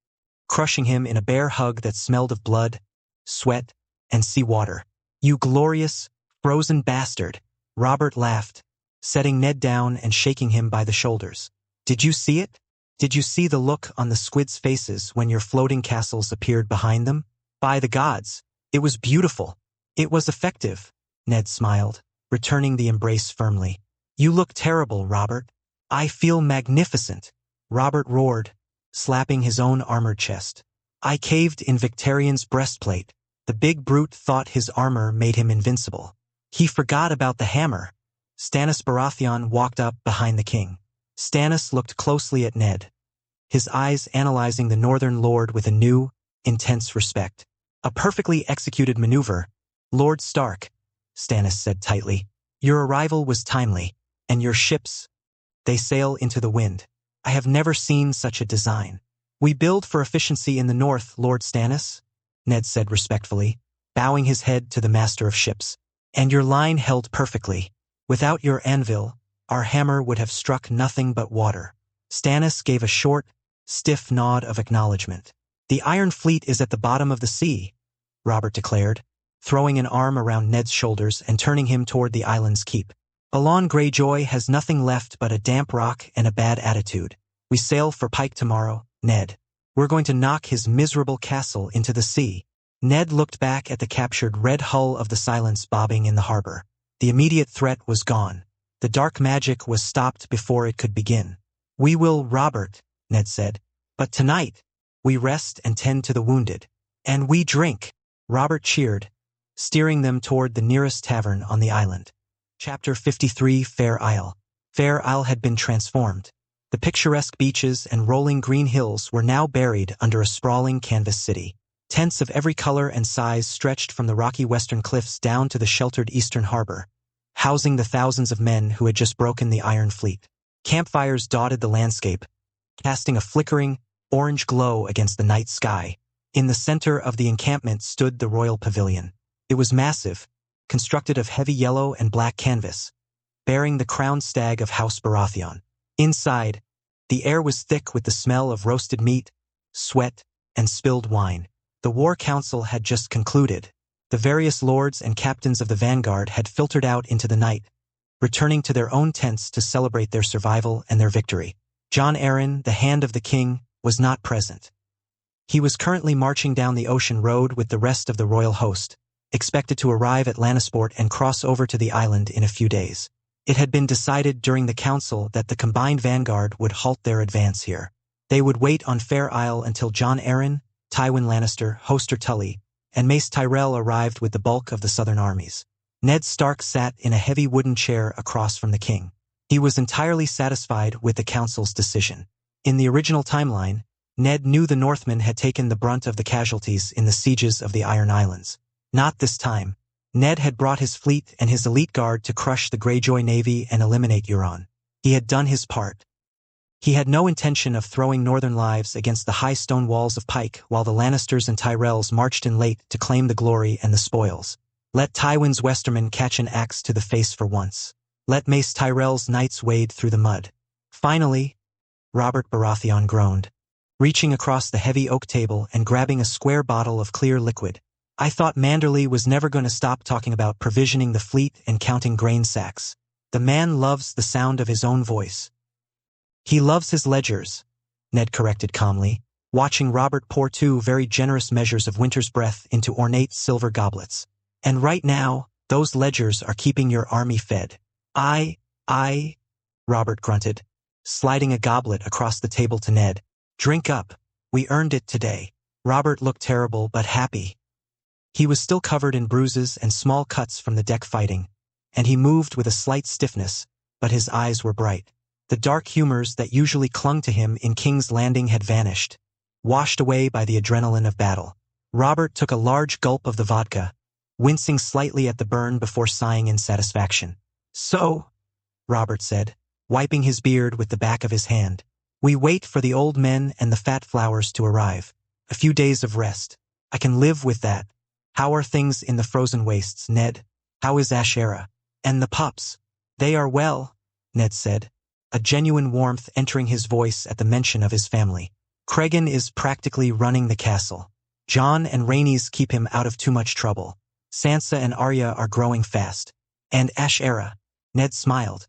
crushing him in a bear hug that smelled of blood, sweat, and seawater. "You glorious, frozen bastard!" Robert laughed, setting Ned down and shaking him by the shoulders. "Did you see it? Did you see the look on the squids' faces when your floating castles appeared behind them? By the gods, it was beautiful. It was effective." Ned smiled, returning the embrace firmly. "You look terrible, Robert." "I feel magnificent," Robert roared, slapping his own armored chest. "I caved in Victarion's breastplate." The big brute thought his armor made him invincible. He forgot about the hammer. Stannis Baratheon walked up behind the king. Stannis looked closely at Ned, his eyes analyzing the Northern Lord with a new, intense respect. "A perfectly executed maneuver, Lord Stark," Stannis said tightly. "Your arrival was timely, and your ships, they sail into the wind. I have never seen such a design." "We build for efficiency in the north, Lord Stannis," Ned said respectfully, bowing his head to the master of ships. "And your line held perfectly. Without your anvil, our hammer would have struck nothing but water." Stannis gave a short, stiff nod of acknowledgement. "The Iron Fleet is at the bottom of the sea," Robert declared, throwing an arm around Ned's shoulders and turning him toward the island's keep. Balon Greyjoy has nothing left but a damp rock and a bad attitude. We sail for Pike tomorrow, Ned. We're going to knock his miserable castle into the sea. Ned looked back at the captured red hull of the Silence bobbing in the harbor. The immediate threat was gone. The dark magic was stopped before it could begin. We will, Robert, Ned said. But tonight, we rest and tend to the wounded. And we drink, Robert cheered, steering them toward the nearest tavern on the island. Chapter 53, Fair Isle. Fair Isle had been transformed. The picturesque beaches and rolling green hills were now buried under a sprawling canvas city. Tents of every color and size stretched from the rocky western cliffs down to the sheltered eastern harbor, housing the thousands of men who had just broken the Iron Fleet. Campfires dotted the landscape, casting a flickering, orange glow against the night sky. In the center of the encampment stood the royal pavilion. It was massive, constructed of heavy yellow and black canvas, bearing the crowned stag of House Baratheon. Inside, the air was thick with the smell of roasted meat, sweat, and spilled wine. The war council had just concluded. The various lords and captains of the vanguard had filtered out into the night, returning to their own tents to celebrate their survival and their victory. Jon Arryn, the Hand of the King, was not present. He was currently marching down the ocean road with the rest of the royal host, expected to arrive at Lannisport and cross over to the island in a few days. It had been decided during the council that the combined vanguard would halt their advance here. They would wait on Fair Isle until Jon Arryn, Tywin Lannister, Hoster Tully, and Mace Tyrell arrived with the bulk of the southern armies. Ned Stark sat in a heavy wooden chair across from the king. He was entirely satisfied with the council's decision. In the original timeline, Ned knew the Northmen had taken the brunt of the casualties in the sieges of the Iron Islands. Not this time. Ned had brought his fleet and his elite guard to crush the Greyjoy navy and eliminate Euron. He had done his part. He had no intention of throwing northern lives against the high stone walls of Pike while the Lannisters and Tyrells marched in late to claim the glory and the spoils. Let Tywin's Westermen catch an axe to the face for once. Let Mace Tyrell's knights wade through the mud. Finally, Robert Baratheon groaned, reaching across the heavy oak table and grabbing a square bottle of clear liquid. I thought Manderley was never going to stop talking about provisioning the fleet and counting grain sacks. The man loves the sound of his own voice. He loves his ledgers, Ned corrected calmly, watching Robert pour 2 very generous measures of winter's breath into ornate silver goblets. And right now, those ledgers are keeping your army fed. Robert grunted, sliding a goblet across the table to Ned. Drink up. We earned it today. Robert looked terrible but happy. He was still covered in bruises and small cuts from the deck fighting, and he moved with a slight stiffness, but his eyes were bright. The dark humors that usually clung to him in King's Landing had vanished, washed away by the adrenaline of battle. Robert took a large gulp of the vodka, wincing slightly at the burn before sighing in satisfaction. So, Robert said, wiping his beard with the back of his hand, we wait for the old men and the fat flowers to arrive. A few days of rest. I can live with that. How are things in the frozen wastes, Ned? How is Ashera? And the pups? They are well, Ned said, a genuine warmth entering his voice at the mention of his family. Cregan is practically running the castle. Jon and Rhaenys keep him out of too much trouble. Sansa and Arya are growing fast. And Ashera, Ned smiled.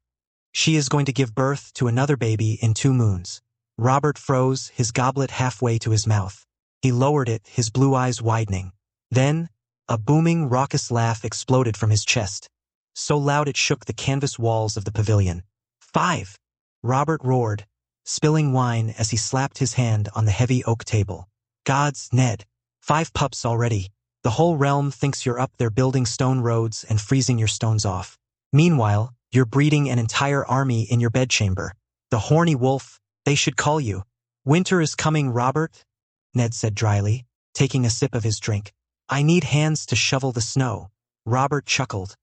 She is going to give birth to another baby in 2 moons. Robert froze, his goblet halfway to his mouth. He lowered it, his blue eyes widening. Then, a booming, raucous laugh exploded from his chest, so loud it shook the canvas walls of the pavilion. 5! Robert roared, spilling wine as he slapped his hand on the heavy oak table. Gods, Ned. 5 pups already. The whole realm thinks you're up there building stone roads and freezing your stones off. Meanwhile, you're breeding an entire army in your bedchamber. The horny wolf, they should call you. Winter is coming, Robert, Ned said dryly, taking a sip of his drink. I need hands to shovel the snow. Robert chuckled,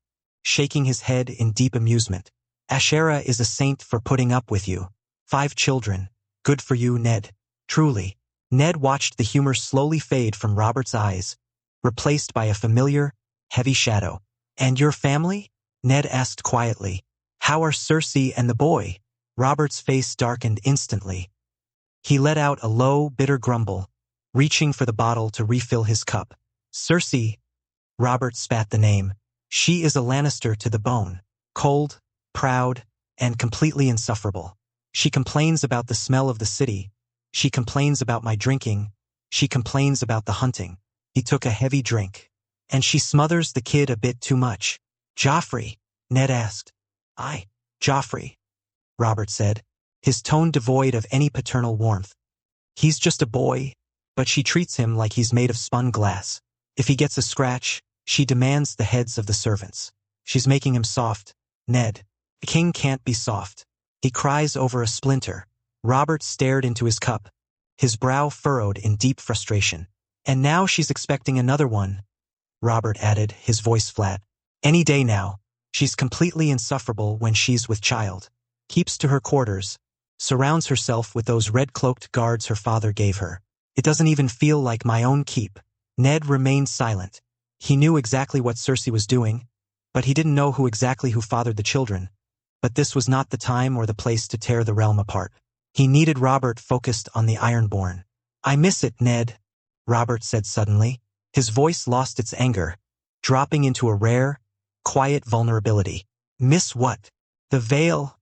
shaking his head in deep amusement. Ashera is a saint for putting up with you. 5 children. Good for you, Ned. Truly. Ned watched the humor slowly fade from Robert's eyes, replaced by a familiar, heavy shadow. And your family? Ned asked quietly. How are Cersei and the boy? Robert's face darkened instantly. He let out a low, bitter grumble, reaching for the bottle to refill his cup. Cersei, Robert spat the name. She is a Lannister to the bone. Cold, proud, and completely insufferable. She complains about the smell of the city. She complains about my drinking. She complains about the hunting. He took a heavy drink. And she smothers the kid a bit too much. Joffrey, Ned asked. Joffrey, Robert said, his tone devoid of any paternal warmth. He's just a boy, but she treats him like he's made of spun glass. If he gets a scratch, she demands the heads of the servants. She's making him soft. Ned, the king can't be soft. He cries over a splinter. Robert stared into his cup, his brow furrowed in deep frustration. And now she's expecting another one, Robert added, his voice flat. Any day now. She's completely insufferable when she's with child. Keeps to her quarters. Surrounds herself with those red-cloaked guards her father gave her. It doesn't even feel like my own keep. Ned remained silent. He knew exactly what Cersei was doing, but he didn't know who fathered the children. But this was not the time or the place to tear the realm apart. He needed Robert focused on the Ironborn. I miss it, Ned, Robert said suddenly. His voice lost its anger, dropping into a rare, quiet vulnerability. Miss what? The Vale,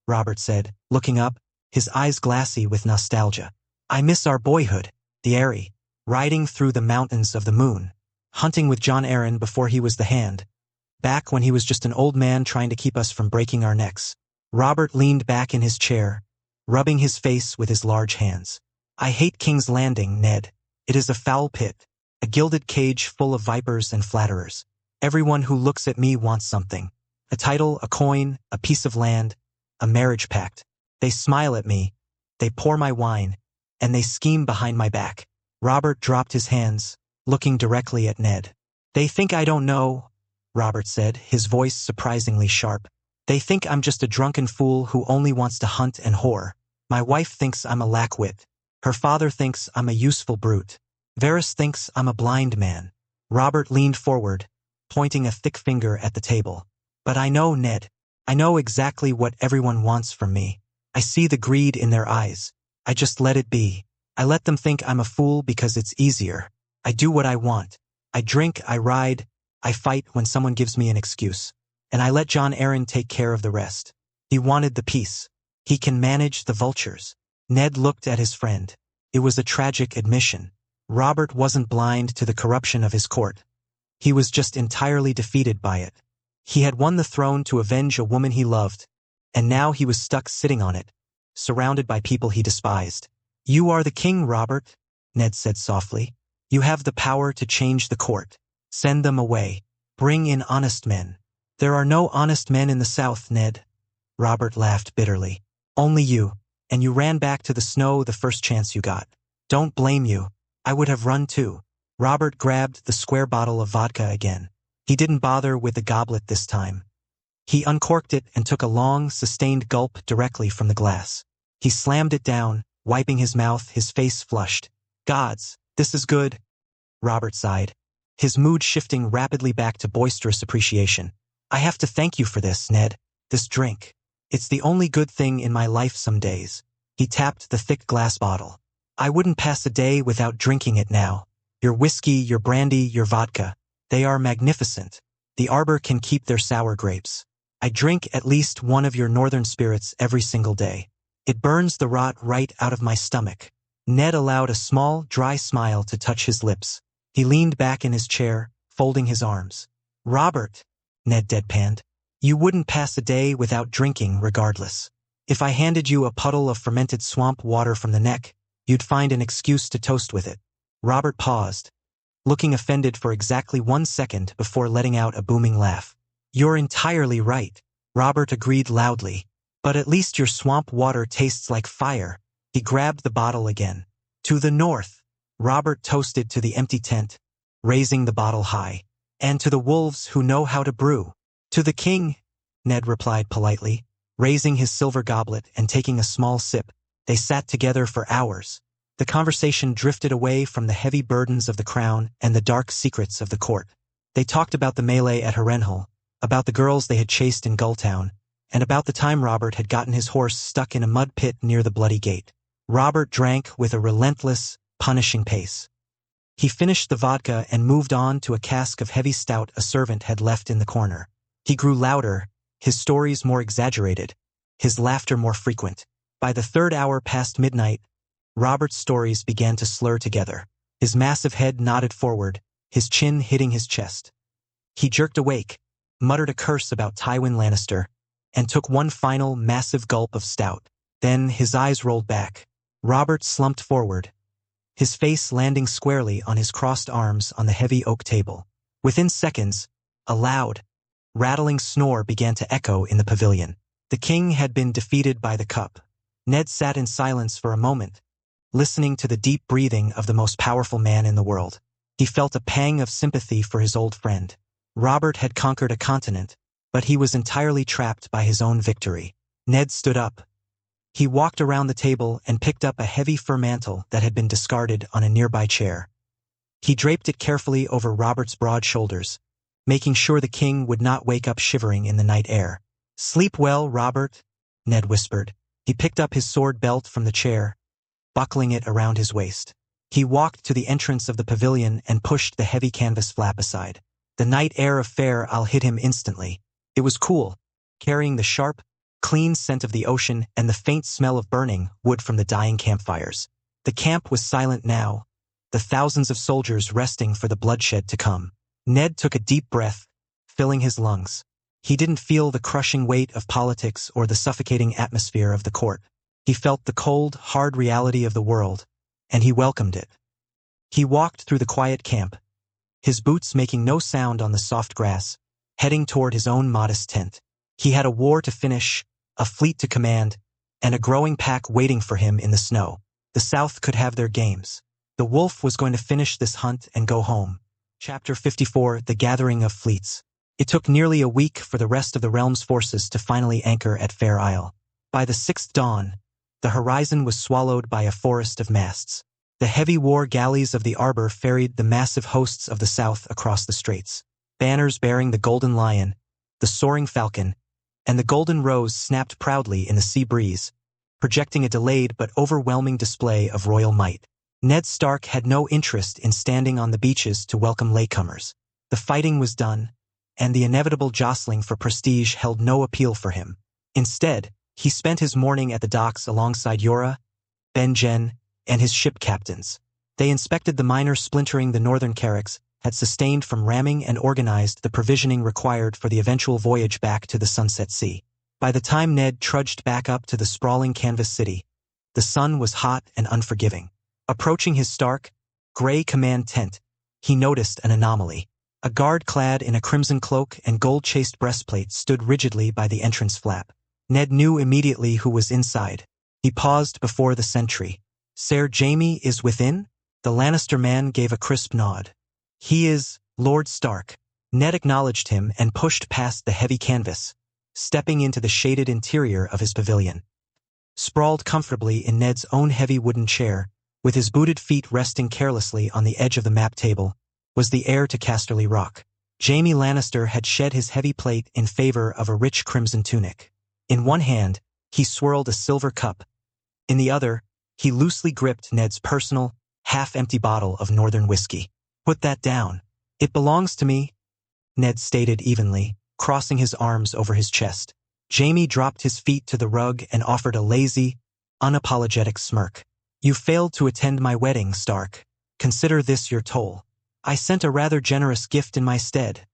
Robert said, looking up, his eyes glassy with nostalgia. I miss our boyhood, the Eyrie, riding through the mountains of the moon, hunting with Jon Arryn before he was the Hand, back when he was just an old man trying to keep us from breaking our necks. Robert leaned back in his chair, rubbing his face with his large hands. I hate King's Landing, Ned. It is a foul pit, a gilded cage full of vipers and flatterers. Everyone who looks at me wants something. A title, a coin, a piece of land, a marriage pact. They smile at me, they pour my wine, and they scheme behind my back. Robert dropped his hands, looking directly at Ned. They think I don't know, Robert said, his voice surprisingly sharp. They think I'm just a drunken fool who only wants to hunt and whore. My wife thinks I'm a lackwit. Her father thinks I'm a useful brute. Varys thinks I'm a blind man. Robert leaned forward, pointing a thick finger at the table. But I know, Ned. I know exactly what everyone wants from me. I see the greed in their eyes. I just let it be. I let them think I'm a fool because it's easier. I do what I want. I drink, I ride, I fight when someone gives me an excuse. And I let Jon Arryn take care of the rest. He wanted the peace. He can manage the vultures. Ned looked at his friend. It was a tragic admission. Robert wasn't blind to the corruption of his court. He was just entirely defeated by it. He had won the throne to avenge a woman he loved, and now he was stuck sitting on it, surrounded by people he despised. You are the king, Robert, Ned said softly. You have the power to change the court. Send them away. Bring in honest men. There are no honest men in the South, Ned. Robert laughed bitterly. Only you, and you ran back to the snow the first chance you got. Don't blame you. I would have run too. Robert grabbed the square bottle of vodka again. He didn't bother with the goblet this time. He uncorked it and took a long, sustained gulp directly from the glass. He slammed it down, wiping his mouth, his face flushed. Gods, this is good, Robert sighed, his mood shifting rapidly back to boisterous appreciation. I have to thank you for this, Ned. This drink. It's the only good thing in my life some days. He tapped the thick glass bottle. I wouldn't pass a day without drinking it now. Your whiskey, your brandy, your vodka. They are magnificent. The arbor can keep their sour grapes. I drink at least one of your northern spirits every single day. It burns the rot right out of my stomach. Ned allowed a small, dry smile to touch his lips. He leaned back in his chair, folding his arms. Robert, Ned deadpanned, you wouldn't pass a day without drinking regardless. If I handed you a puddle of fermented swamp water from the neck, you'd find an excuse to toast with it. Robert paused, looking offended for exactly 1 second before letting out a booming laugh. You're entirely right, Robert agreed loudly. But at least your swamp water tastes like fire. He grabbed the bottle again. To the north, Robert toasted to the empty tent, raising the bottle high. And to the wolves who know how to brew. To the king, Ned replied politely, raising his silver goblet and taking a small sip. They sat together for hours. The conversation drifted away from the heavy burdens of the crown and the dark secrets of the court. They talked about the melee at Harrenhal, about the girls they had chased in Gulltown, and about the time Robert had gotten his horse stuck in a mud pit near the Bloody Gate. Robert drank with a relentless, punishing pace. He finished the vodka and moved on to a cask of heavy stout a servant had left in the corner. He grew louder, his stories more exaggerated, his laughter more frequent. By the third hour past midnight, Robert's stories began to slur together. His massive head nodded forward, his chin hitting his chest. He jerked awake, muttered a curse about Tywin Lannister, and took one final, massive gulp of stout. Then his eyes rolled back. Robert slumped forward, his face landing squarely on his crossed arms on the heavy oak table. Within seconds, a loud, rattling snore began to echo in the pavilion. The king had been defeated by the cup. Ned sat in silence for a moment, listening to the deep breathing of the most powerful man in the world. He felt a pang of sympathy for his old friend. Robert had conquered a continent, but he was entirely trapped by his own victory. Ned stood up. He walked around the table and picked up a heavy fur mantle that had been discarded on a nearby chair. He draped it carefully over Robert's broad shoulders, making sure the king would not wake up shivering in the night air. "Sleep well, Robert," Ned whispered. He picked up his sword belt from the chair, buckling it around his waist. He walked to the entrance of the pavilion and pushed the heavy canvas flap aside. The night air of Fair Isle hit him instantly. It was cool, carrying the sharp, clean scent of the ocean and the faint smell of burning wood from the dying campfires. The camp was silent now, the thousands of soldiers resting for the bloodshed to come. Ned took a deep breath, filling his lungs. He didn't feel the crushing weight of politics or the suffocating atmosphere of the court. He felt the cold, hard reality of the world, and he welcomed it. He walked through the quiet camp, his boots making no sound on the soft grass, heading toward his own modest tent. He had a war to finish, a fleet to command, and a growing pack waiting for him in the snow. The South could have their games. The wolf was going to finish this hunt and go home. Chapter 54: The Gathering of Fleets. It took nearly a week for the rest of the realm's forces to finally anchor at Fair Isle. By the sixth dawn, the horizon was swallowed by a forest of masts. The heavy war galleys of the Arbor ferried the massive hosts of the South across the straits. Banners bearing the Golden Lion, the Soaring Falcon, and the Golden Rose snapped proudly in the sea breeze, projecting a delayed but overwhelming display of royal might. Ned Stark had no interest in standing on the beaches to welcome latecomers. The fighting was done, and the inevitable jostling for prestige held no appeal for him. Instead, he spent his morning at the docks alongside Yora, Ben-Jen, and his ship captains. They inspected the miners splintering the northern carracks, had sustained from ramming and organized the provisioning required for the eventual voyage back to the Sunset Sea. By the time Ned trudged back up to the sprawling canvas city, the sun was hot and unforgiving. Approaching his stark, gray command tent, he noticed an anomaly. A guard clad in a crimson cloak and gold-chased breastplate stood rigidly by the entrance flap. Ned knew immediately who was inside. He paused before the sentry. "Sir Jaime is within?" The Lannister man gave a crisp nod. "He is, Lord Stark." Ned acknowledged him and pushed past the heavy canvas, stepping into the shaded interior of his pavilion. Sprawled comfortably in Ned's own heavy wooden chair, with his booted feet resting carelessly on the edge of the map table, was the heir to Casterly Rock. Jaime Lannister had shed his heavy plate in favor of a rich crimson tunic. In one hand, he swirled a silver cup. In the other, he loosely gripped Ned's personal, half-empty bottle of northern whiskey. "Put that down. It belongs to me," Ned stated evenly, crossing his arms over his chest. Jaime dropped his feet to the rug and offered a lazy, unapologetic smirk. "You failed to attend my wedding, Stark. Consider this your toll." "I sent a rather generous gift in my stead,"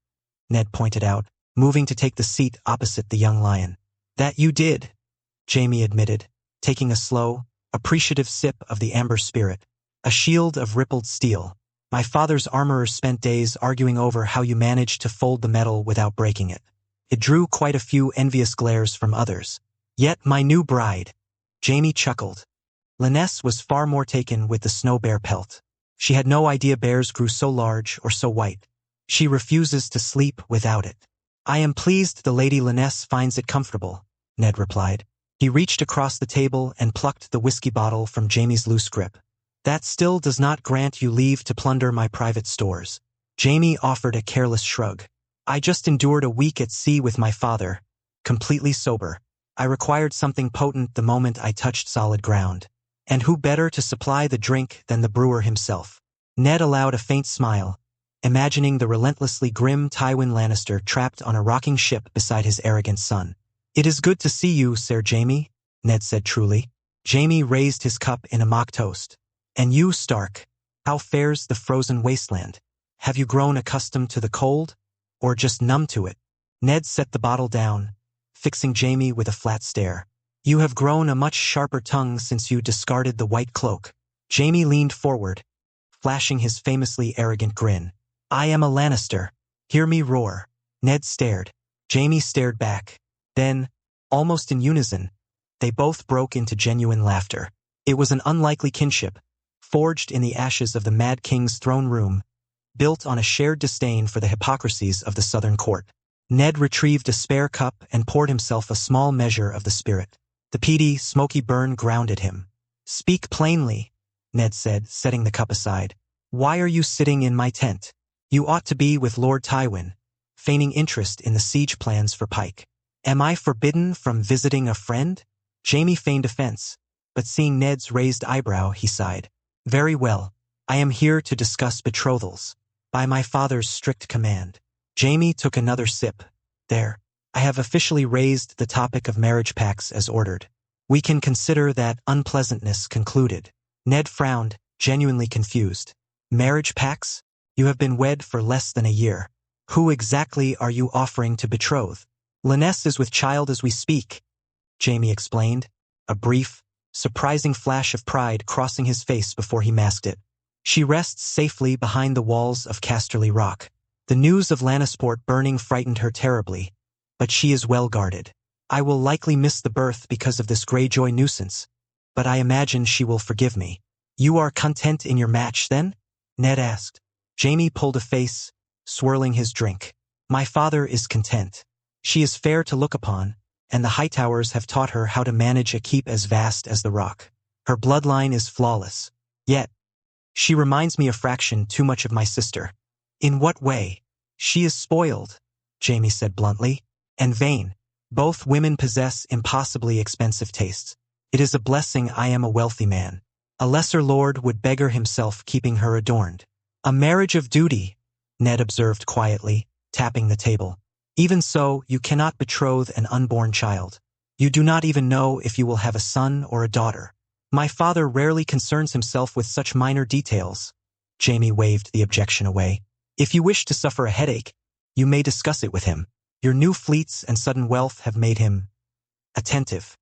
Ned pointed out, moving to take the seat opposite the young lion. "That you did," Jaime admitted, taking a slow, appreciative sip of the amber spirit. "A shield of rippled steel. My father's armorers spent days arguing over how you managed to fold the metal without breaking it. It drew quite a few envious glares from others. Yet my new bride," Jaime chuckled. Lyness was far more taken with the snow bear pelt. She had no idea bears grew so large or so white. "She refuses to sleep without it." "I am pleased the Lady Lyness finds it comfortable," Ned replied. He reached across the table and plucked the whiskey bottle from Jaime's loose grip. "That still does not grant you leave to plunder my private stores." Jaime offered a careless shrug. "I just endured a week at sea with my father, completely sober. I required something potent the moment I touched solid ground. And who better to supply the drink than the brewer himself?" Ned allowed a faint smile, imagining the relentlessly grim Tywin Lannister trapped on a rocking ship beside his arrogant son. "It is good to see you, Sir Jaime," Ned said truly. Jaime raised his cup in a mock toast. "And you, Stark, how fares the frozen wasteland? Have you grown accustomed to the cold? Or just numb to it?" Ned set the bottle down, fixing Jaime with a flat stare. "You have grown a much sharper tongue since you discarded the white cloak." Jaime leaned forward, flashing his famously arrogant grin. "I am a Lannister. Hear me roar." Ned stared. Jaime stared back. Then, almost in unison, they both broke into genuine laughter. It was an unlikely kinship, forged in the ashes of the Mad King's throne room, built on a shared disdain for the hypocrisies of the Southern Court. Ned retrieved a spare cup and poured himself a small measure of the spirit. The peaty, smoky burn grounded him. "Speak plainly," Ned said, setting the cup aside. "Why are you sitting in my tent? You ought to be with Lord Tywin, feigning interest in the siege plans for Pike." "Am I forbidden from visiting a friend?" Jaime feigned offense, but seeing Ned's raised eyebrow, he sighed. "Very well. I am here to discuss betrothals. By my father's strict command." Jaime took another sip. "There. I have officially raised the topic of marriage pacts as ordered. We can consider that unpleasantness concluded." Ned frowned, genuinely confused. "Marriage pacts? You have been wed for less than a year. Who exactly are you offering to betroth?" "Lyness is with child as we speak," Jaime explained, a brief, surprising flash of pride crossing his face before he masked it. "She rests safely behind the walls of Casterly Rock. The news of Lannisport burning frightened her terribly, but she is well guarded. I will likely miss the birth because of this Greyjoy nuisance, but I imagine she will forgive me." "You are content in your match, then?" Ned asked. Jaime pulled a face, swirling his drink. "My father is content. She is fair to look upon, and the Hightowers have taught her how to manage a keep as vast as the Rock. Her bloodline is flawless. Yet, she reminds me a fraction too much of my sister." "In what way?" "She is spoiled," Jaime said bluntly, "and vain. Both women possess impossibly expensive tastes. It is a blessing I am a wealthy man. A lesser lord would beggar himself keeping her adorned." "A marriage of duty," Ned observed quietly, tapping the table. "Even so, you cannot betroth an unborn child. You do not even know if you will have a son or a daughter." "My father rarely concerns himself with such minor details," Jaime waved the objection away. "If you wish to suffer a headache, you may discuss it with him. Your new fleets and sudden wealth have made him attentive.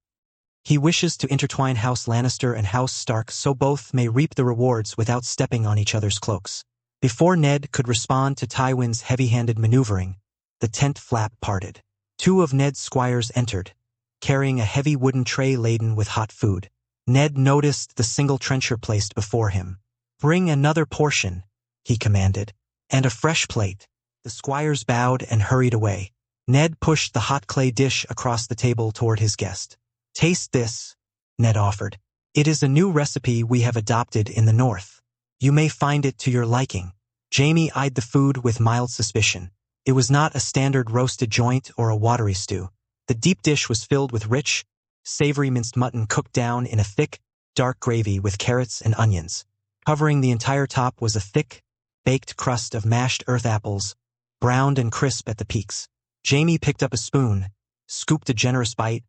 He wishes to intertwine House Lannister and House Stark so both may reap the rewards without stepping on each other's cloaks." Before Ned could respond to Tywin's heavy-handed maneuvering, the tent flap parted. Two of Ned's squires entered, carrying a heavy wooden tray laden with hot food. Ned noticed the single trencher placed before him. "Bring another portion," he commanded, "and a fresh plate." The squires bowed and hurried away. Ned pushed the hot clay dish across the table toward his guest. "Taste this," Ned offered. "It is a new recipe we have adopted in the north. You may find it to your liking." Jaime eyed the food with mild suspicion. It was not a standard roasted joint or a watery stew. The deep dish was filled with rich, savory minced mutton cooked down in a thick, dark gravy with carrots and onions. Covering the entire top was a thick, baked crust of mashed earth apples, browned and crisp at the peaks. Jaime picked up a spoon, scooped a generous bite,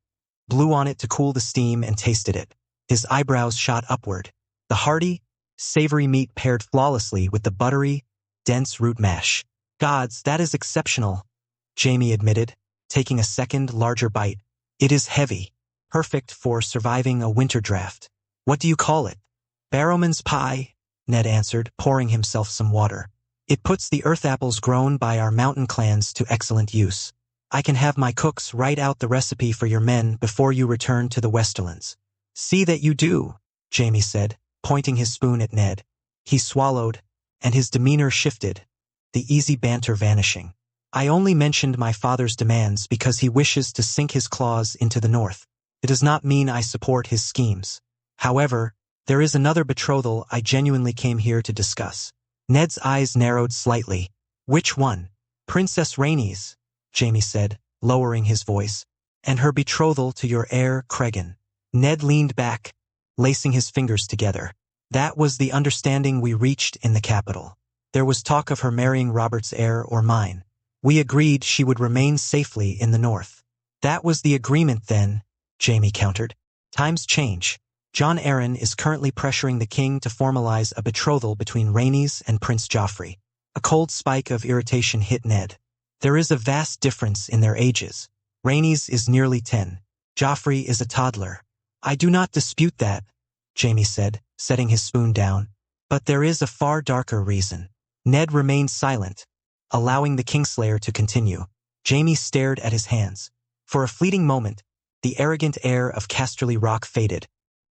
blew on it to cool the steam and tasted it. His eyebrows shot upward. The hearty, savory meat paired flawlessly with the buttery, dense root mash. "Gods, that is exceptional," Jaime admitted, taking a second, larger bite. "It is heavy, perfect for surviving a winter draft. What do you call it?" "Barrowman's pie," Ned answered, pouring himself some water. "It puts the earth apples grown by our mountain clans to excellent use. I can have my cooks write out the recipe for your men before you return to the Westerlands." "See that you do," Jaime said, pointing his spoon at Ned. He swallowed, and his demeanor shifted, the easy banter vanishing. "I only mentioned my father's demands because he wishes to sink his claws into the north. It does not mean I support his schemes. However, there is another betrothal I genuinely came here to discuss." Ned's eyes narrowed slightly. "Which one?" "Princess Rhaenys," Jaime said, lowering his voice, "and her betrothal to your heir, Cregan." Ned leaned back, lacing his fingers together. "That was the understanding we reached in the capital. There was talk of her marrying Robert's heir or mine. We agreed she would remain safely in the north. That was the agreement then, Jaime countered. Times change. Jon Arryn is currently pressuring the king to formalize a betrothal between Rhaenys and Prince Joffrey. A cold spike of irritation hit Ned. There is a vast difference in their ages. Rhaenys is nearly 10. Joffrey is a toddler. I do not dispute that, Jaime said, setting his spoon down. But there is a far darker reason. Ned remained silent, allowing the Kingslayer to continue. Jaime stared at his hands. For a fleeting moment, the arrogant air of Casterly Rock faded,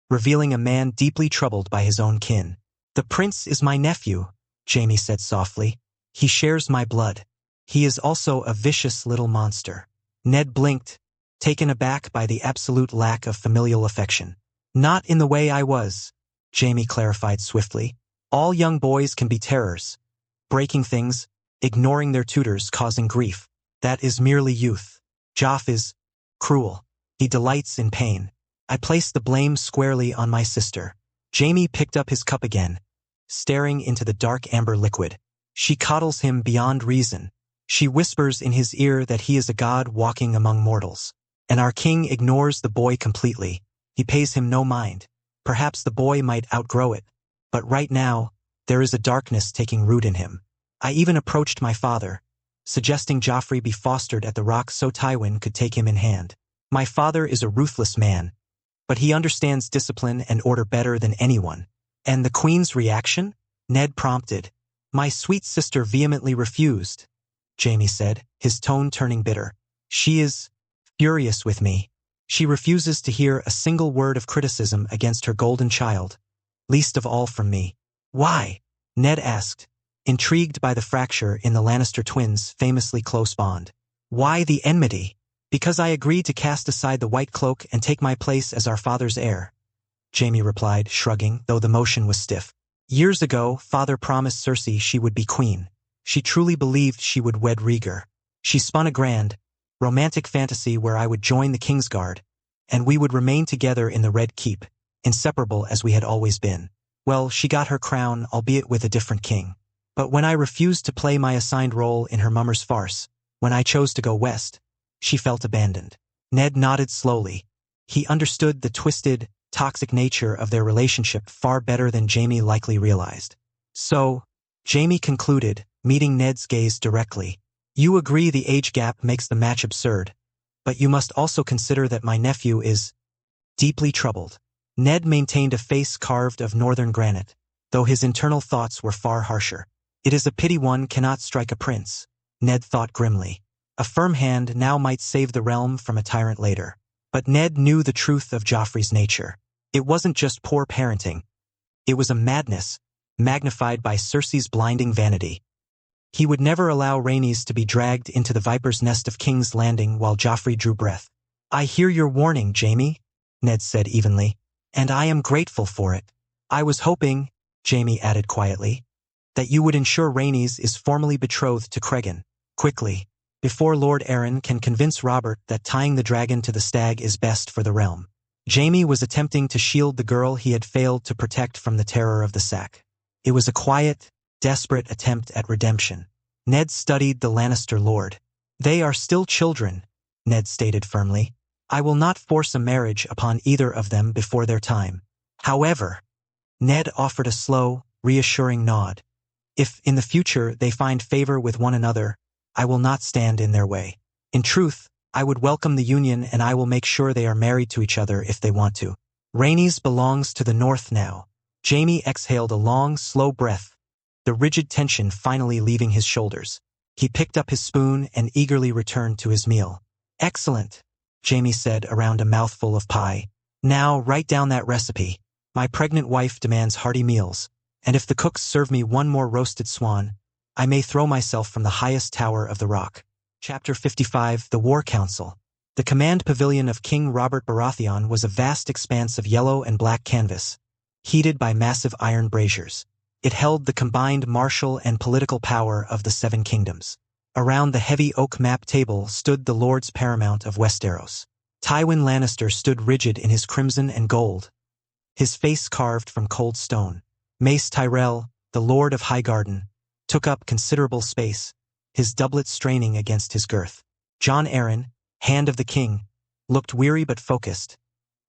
revealing a man deeply troubled by his own kin. The prince is my nephew, Jaime said softly. He shares my blood. He is also a vicious little monster. Ned blinked, taken aback by the absolute lack of familial affection. Not in the way I was, Jaime clarified swiftly. All young boys can be terrors. Breaking things, ignoring their tutors, causing grief. That is merely youth. Joff is cruel. He delights in pain. I place the blame squarely on my sister. Jaime picked up his cup again, staring into the dark amber liquid. She coddles him beyond reason. She whispers in his ear that he is a god walking among mortals. And our king ignores the boy completely. He pays him no mind. Perhaps the boy might outgrow it. But right now, there is a darkness taking root in him. I even approached my father, suggesting Joffrey be fostered at the Rock so Tywin could take him in hand. My father is a ruthless man, but he understands discipline and order better than anyone. And the Queen's reaction? Ned prompted. My sweet sister vehemently refused, Jaime said, his tone turning bitter. She is furious with me. She refuses to hear a single word of criticism against her golden child, least of all from me. Why? Ned asked, intrigued by the fracture in the Lannister twins' famously close bond. Why the enmity? Because I agreed to cast aside the white cloak and take my place as our father's heir, Jaime replied, shrugging, though the motion was stiff. Years ago, father promised Cersei she would be queen. She truly believed she would wed Rhaegar. She spun a grand, romantic fantasy where I would join the Kingsguard, and we would remain together in the Red Keep, inseparable as we had always been. Well, she got her crown, albeit with a different king. But when I refused to play my assigned role in her mummer's farce, when I chose to go west, she felt abandoned. Ned nodded slowly. He understood the twisted, toxic nature of their relationship far better than Jaime likely realized. So, Jaime concluded, meeting Ned's gaze directly. You agree the age gap makes the match absurd, but you must also consider that my nephew is deeply troubled. Ned maintained a face carved of northern granite, though his internal thoughts were far harsher. It is a pity one cannot strike a prince, Ned thought grimly. A firm hand now might save the realm from a tyrant later. But Ned knew the truth of Joffrey's nature. It wasn't just poor parenting. It was a madness, magnified by Cersei's blinding vanity. He would never allow Rhaenys to be dragged into the viper's nest of King's Landing while Joffrey drew breath. I hear your warning, Jaime, Ned said evenly, and I am grateful for it. I was hoping, Jaime added quietly, that you would ensure Rhaenys is formally betrothed to Cregan, quickly, before Lord Arryn can convince Robert that tying the dragon to the stag is best for the realm. Jaime was attempting to shield the girl he had failed to protect from the terror of the sack. It was a quiet, desperate attempt at redemption. Ned studied the Lannister lord. They are still children, Ned stated firmly. I will not force a marriage upon either of them before their time. However, Ned offered a slow, reassuring nod. If, in the future, they find favor with one another, I will not stand in their way. In truth, I would welcome the union and I will make sure they are married to each other if they want to. Rhaenys belongs to the north now. Jaime exhaled a long, slow breath, the rigid tension finally leaving his shoulders. He picked up his spoon and eagerly returned to his meal. Excellent, Jaime said around a mouthful of pie. Now write down that recipe. My pregnant wife demands hearty meals, and if the cooks serve me one more roasted swan, I may throw myself from the highest tower of the Rock. Chapter 55, The War Council. The command pavilion of King Robert Baratheon was a vast expanse of yellow and black canvas, heated by massive iron braziers. It held the combined martial and political power of the Seven Kingdoms. Around the heavy oak map table stood the Lords Paramount of Westeros. Tywin Lannister stood rigid in his crimson and gold, his face carved from cold stone. Mace Tyrell, the Lord of Highgarden, took up considerable space, his doublet straining against his girth. Jon Arryn, Hand of the King, looked weary but focused,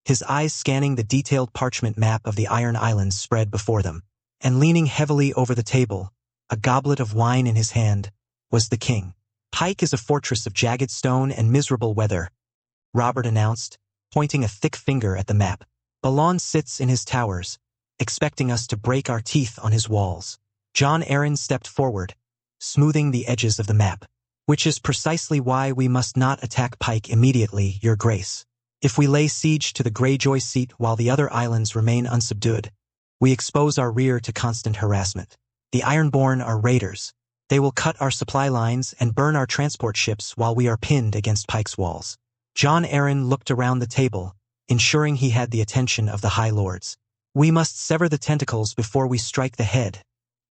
his eyes scanning the detailed parchment map of the Iron Islands spread before them. And leaning heavily over the table, a goblet of wine in his hand, was the king. Pike is a fortress of jagged stone and miserable weather, Robert announced, pointing a thick finger at the map. Balon sits in his towers, expecting us to break our teeth on his walls. Jon Arryn stepped forward, smoothing the edges of the map. Which is precisely why we must not attack Pike immediately, Your Grace. If we lay siege to the Greyjoy seat while the other islands remain unsubdued, we expose our rear to constant harassment. The Ironborn are raiders. They will cut our supply lines and burn our transport ships while we are pinned against Pike's walls. Jon Arryn looked around the table, ensuring he had the attention of the High Lords. We must sever the tentacles before we strike the head,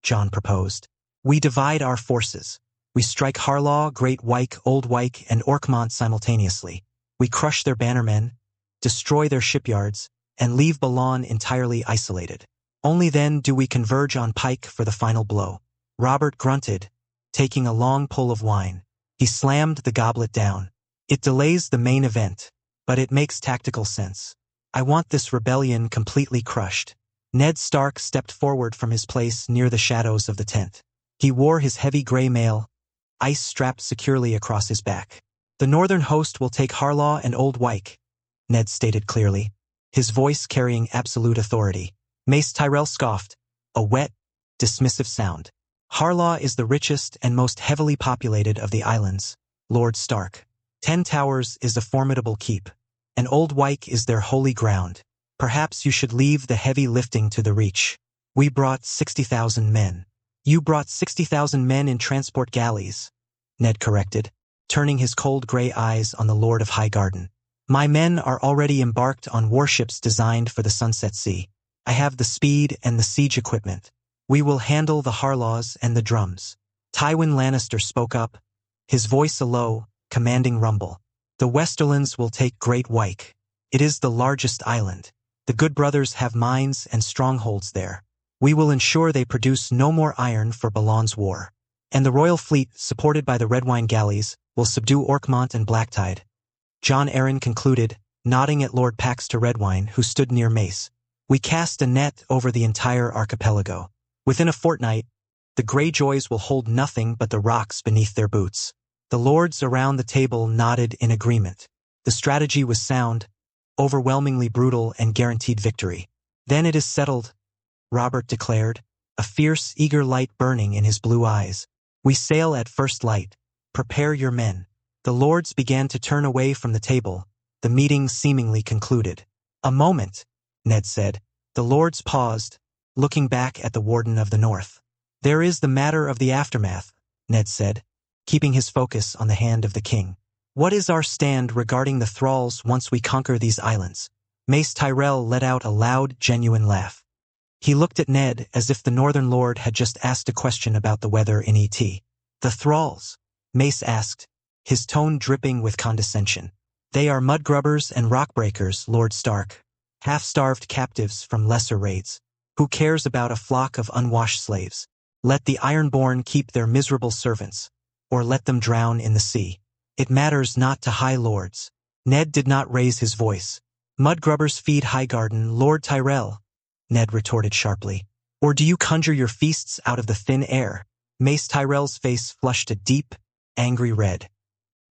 Jon proposed. We divide our forces. We strike Harlaw, Great Wyke, Old Wyke, and Orkmont simultaneously. We crush their bannermen, destroy their shipyards, and leave Balon entirely isolated. Only then do we converge on Pike for the final blow. Robert grunted, taking a long pull of wine. He slammed the goblet down. It delays the main event, but it makes tactical sense. I want this rebellion completely crushed. Ned Stark stepped forward from his place near the shadows of the tent. He wore his heavy gray mail, ice strapped securely across his back. The northern host will take Harlaw and Old Wyke, Ned stated clearly, his voice carrying absolute authority. Mace Tyrell scoffed, a wet, dismissive sound. Harlaw is the richest and most heavily populated of the islands, Lord Stark. 10 Towers is a formidable keep, and Old Wyke is their holy ground. Perhaps you should leave the heavy lifting to the Reach. We brought 60,000 men. You brought 60,000 men in transport galleys, Ned corrected, turning his cold gray eyes on the Lord of Highgarden. My men are already embarked on warships designed for the Sunset Sea. I have the speed and the siege equipment. We will handle the Harlaws and the drums. Tywin Lannister spoke up, his voice a low, commanding rumble. The Westerlands will take Great Wyke. It is the largest island. The Good Brothers have mines and strongholds there. We will ensure they produce no more iron for Balon's war. And the royal fleet, supported by the Redwyne galleys, will subdue Orkmont and Blacktide. Jon Arryn concluded, nodding at Lord Paxter Redwyne, who stood near Mace. We cast a net over the entire archipelago. Within a fortnight, the Greyjoys will hold nothing but the rocks beneath their boots. The lords around the table nodded in agreement. The strategy was sound, overwhelmingly brutal, and guaranteed victory. Then it is settled, Robert declared, a fierce, eager light burning in his blue eyes. We sail at first light. Prepare your men. The lords began to turn away from the table, the meeting seemingly concluded. A moment, Ned said. The lords paused, looking back at the Warden of the North. There is the matter of the aftermath, Ned said, keeping his focus on the Hand of the King. What is our stand regarding the thralls once we conquer these islands? Mace Tyrell let out a loud, genuine laugh. He looked at Ned as if the Northern Lord had just asked a question about the weather in E.T. The thralls? Mace asked, his tone dripping with condescension. They are mudgrubbers and rockbreakers, Lord Stark. Half-starved captives from lesser raids. Who cares about a flock of unwashed slaves? Let the Ironborn keep their miserable servants, or let them drown in the sea. It matters not to high lords. Ned did not raise his voice. Mudgrubbers feed Highgarden, Lord Tyrell, Ned retorted sharply. Or do you conjure your feasts out of the thin air? Mace Tyrell's face flushed a deep, angry red.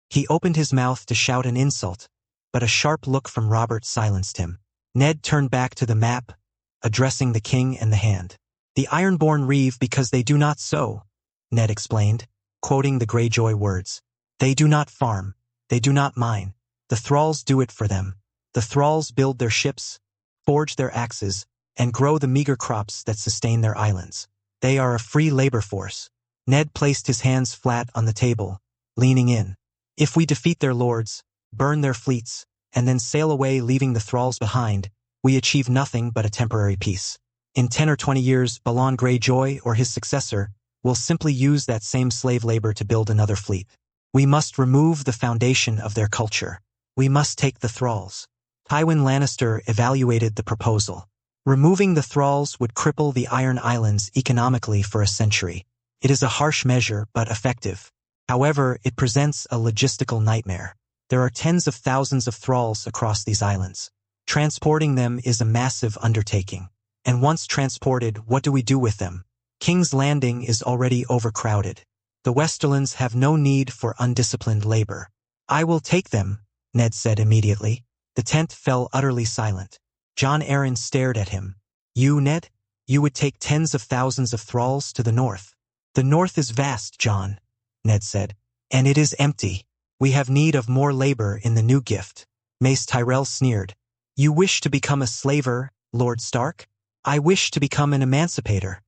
He opened his mouth to shout an insult, but a sharp look from Robert silenced him. Ned turned back to the map, addressing the king and the Hand. The Ironborn reave because they do not sow, Ned explained, quoting the Greyjoy words. They do not farm. They do not mine. The thralls do it for them. The thralls build their ships, forge their axes, and grow the meager crops that sustain their islands. They are a free labor force. Ned placed his hands flat on the table, leaning in. If we defeat their lords, burn their fleets, and then sail away leaving the thralls behind, we achieve nothing but a temporary peace. In 10 or 20 years, Balon Greyjoy or his successor will simply use that same slave labor to build another fleet. We must remove the foundation of their culture. We must take the thralls. Tywin Lannister evaluated the proposal. Removing the thralls would cripple the Iron Islands economically for a century. It is a harsh measure, but effective. However, it presents a logistical nightmare. There are tens of thousands of thralls across these islands. Transporting them is a massive undertaking. And once transported, what do we do with them? King's Landing is already overcrowded. The Westerlands have no need for undisciplined labor. I will take them, Ned said immediately. The tent fell utterly silent. Jon Arryn stared at him. You, Ned? You would take tens of thousands of thralls to the north. The north is vast, Jon, Ned said. And it is empty. We have need of more labor in the new gift. Mace Tyrell sneered. You wish to become a slaver, Lord Stark? I wish to become an emancipator,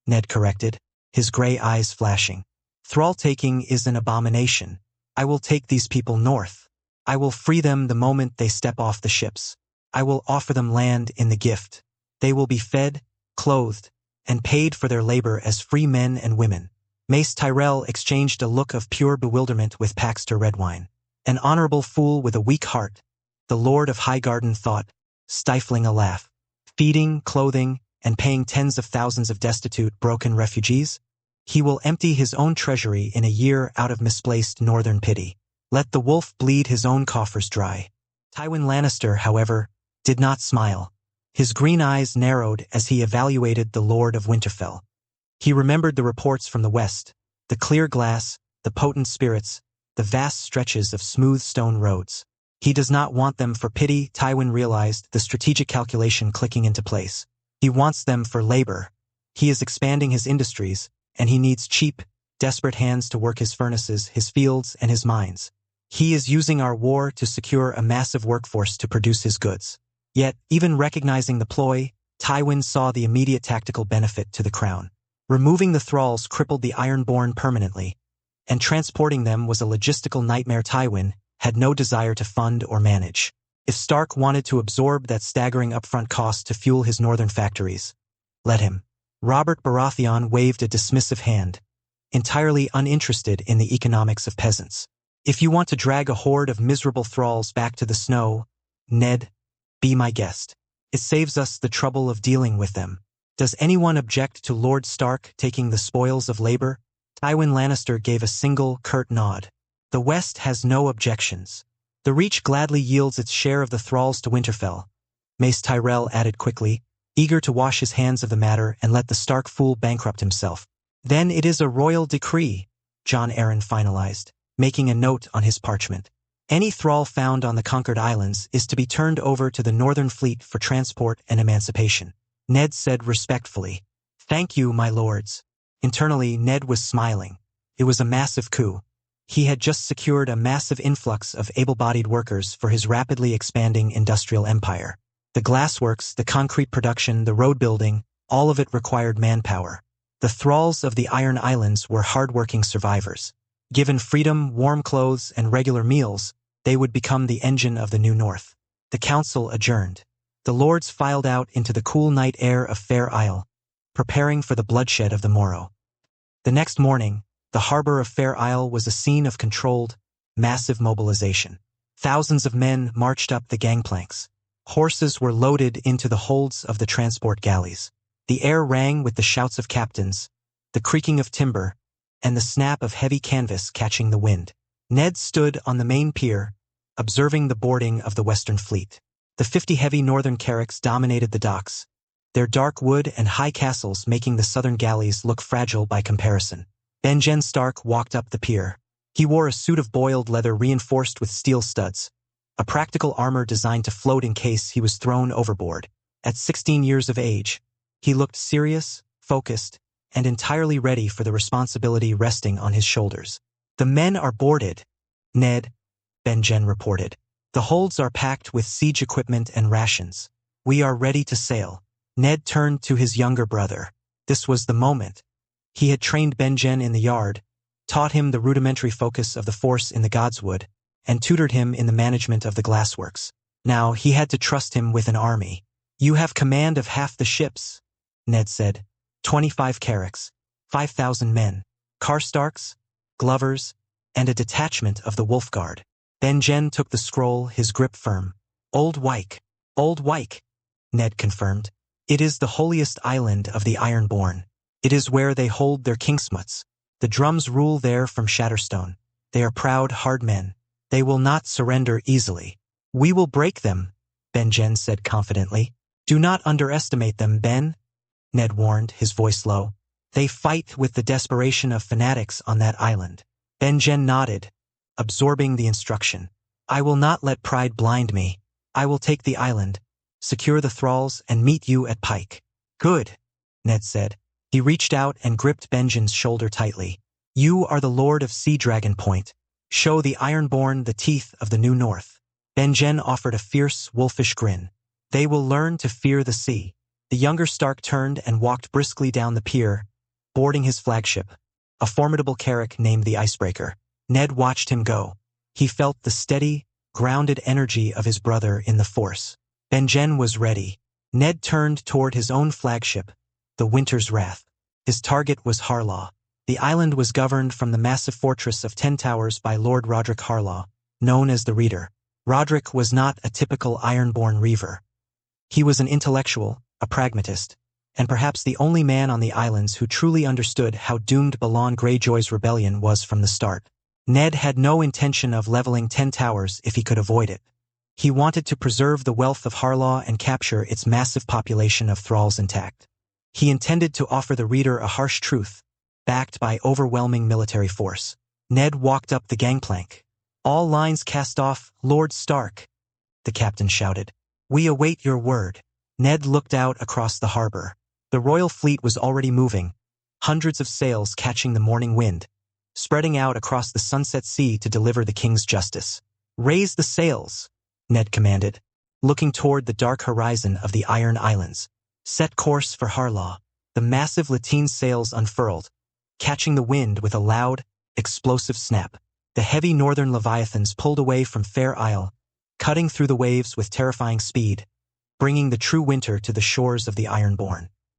Ned corrected, his gray eyes flashing. Thrall-taking is an abomination. I will take these people north. I will free them the moment they step off the ships. I will offer them land in the gift. They will be fed, clothed, and paid for their labor as free men and women. Mace Tyrell exchanged a look of pure bewilderment with Paxter Redwine. An honorable fool with a weak heart, the Lord of Highgarden thought, stifling a laugh. Feeding, clothing, and paying tens of thousands of destitute, broken refugees? He will empty his own treasury in a year out of misplaced northern pity. Let the wolf bleed his own coffers dry. Tywin Lannister, however, did not smile. His green eyes narrowed as he evaluated the Lord of Winterfell. He remembered the reports from the west, the clear glass, the potent spirits, the vast stretches of smooth stone roads. He does not want them for pity, Tywin realized, the strategic calculation clicking into place. He wants them for labor. He is expanding his industries, and he needs cheap, desperate hands to work his furnaces, his fields, and his mines. He is using our war to secure a massive workforce to produce his goods. Yet, even recognizing the ploy, Tywin saw the immediate tactical benefit to the crown. Removing the thralls crippled the Ironborn permanently, and transporting them was a logistical nightmare Tywin had no desire to fund or manage. If Stark wanted to absorb that staggering upfront cost to fuel his northern factories, let him. Robert Baratheon waved a dismissive hand, entirely uninterested in the economics of peasants. If you want to drag a horde of miserable thralls back to the snow, Ned, be my guest. It saves us the trouble of dealing with them. Does anyone object to Lord Stark taking the spoils of labor? Tywin Lannister gave a single, curt nod. The West has no objections. The Reach gladly yields its share of the thralls to Winterfell, Mace Tyrell added quickly, eager to wash his hands of the matter and let the Stark fool bankrupt himself. Then it is a royal decree, Jon Arryn finalized, making a note on his parchment. Any thrall found on the conquered islands is to be turned over to the Northern Fleet for transport and emancipation. Ned said respectfully. Thank you, my lords. Internally, Ned was smiling. It was a massive coup. He had just secured a massive influx of able-bodied workers for his rapidly expanding industrial empire. The glassworks, the concrete production, the road building, all of it required manpower. The thralls of the Iron Islands were hard-working survivors. Given freedom, warm clothes, and regular meals, they would become the engine of the New North. The council adjourned. The lords filed out into the cool night air of Fair Isle, preparing for the bloodshed of the morrow. The next morning, the harbor of Fair Isle was a scene of controlled, massive mobilization. Thousands of men marched up the gangplanks. Horses were loaded into the holds of the transport galleys. The air rang with the shouts of captains, the creaking of timber, and the snap of heavy canvas catching the wind. Ned stood on the main pier, observing the boarding of the Western Fleet. The 50 heavy northern carracks dominated the docks, their dark wood and high castles making the southern galleys look fragile by comparison. Benjen Stark walked up the pier. He wore a suit of boiled leather reinforced with steel studs, a practical armor designed to float in case he was thrown overboard. At 16 years of age, he looked serious, focused, and entirely ready for the responsibility resting on his shoulders. The men are boarded, Ned, Benjen reported. The holds are packed with siege equipment and rations. We are ready to sail. Ned turned to his younger brother. This was the moment. He had trained Benjen in the yard, taught him the rudimentary focus of the force in the Godswood, and tutored him in the management of the glassworks. Now he had to trust him with an army. You have command of half the ships, Ned said. 25 carracks, 5,000 men, Karstarks, Glovers, and a detachment of the Wolf Guard. Benjen took the scroll, his grip firm. Old Wyke, Ned confirmed. It is the holiest island of the Ironborn. It is where they hold their kingsmuts. The drums rule there from Shatterstone. They are proud, hard men. They will not surrender easily. We will break them, Benjen said confidently. Do not underestimate them, Ben, Ned warned, his voice low. They fight with the desperation of fanatics on that island. Benjen nodded, absorbing the instruction. I will not let pride blind me. I will take the island, secure the thralls, and meet you at Pike. Good, Ned said. He reached out and gripped Benjen's shoulder tightly. You are the Lord of Sea Dragon Point. Show the Ironborn the teeth of the New North. Benjen offered a fierce, wolfish grin. They will learn to fear the sea. The younger Stark turned and walked briskly down the pier, boarding his flagship, a formidable carrack named the Icebreaker. Ned watched him go. He felt the steady, grounded energy of his brother in the Force. Benjen was ready. Ned turned toward his own flagship, the Winter's Wrath. His target was Harlaw. The island was governed from the massive fortress of 10 towers by Lord Roderick Harlaw, known as the Reader. Roderick was not a typical Ironborn reaver. He was an intellectual, a pragmatist, and perhaps the only man on the islands who truly understood how doomed Balon Greyjoy's rebellion was from the start. Ned had no intention of leveling 10 towers if he could avoid it. He wanted to preserve the wealth of Harlaw and capture its massive population of thralls intact. He intended to offer the Reader a harsh truth, backed by overwhelming military force. Ned walked up the gangplank. All lines cast off, Lord Stark, the captain shouted. We await your word. Ned looked out across the harbor. The royal fleet was already moving, hundreds of sails catching the morning wind, spreading out across the sunset sea to deliver the king's justice. Raise the sails, Ned commanded, looking toward the dark horizon of the Iron Islands. Set course for Harlaw. The massive lateen sails unfurled, catching the wind with a loud, explosive snap. The heavy northern leviathans pulled away from Fair Isle, cutting through the waves with terrifying speed, bringing the true winter to the shores of the Ironborn.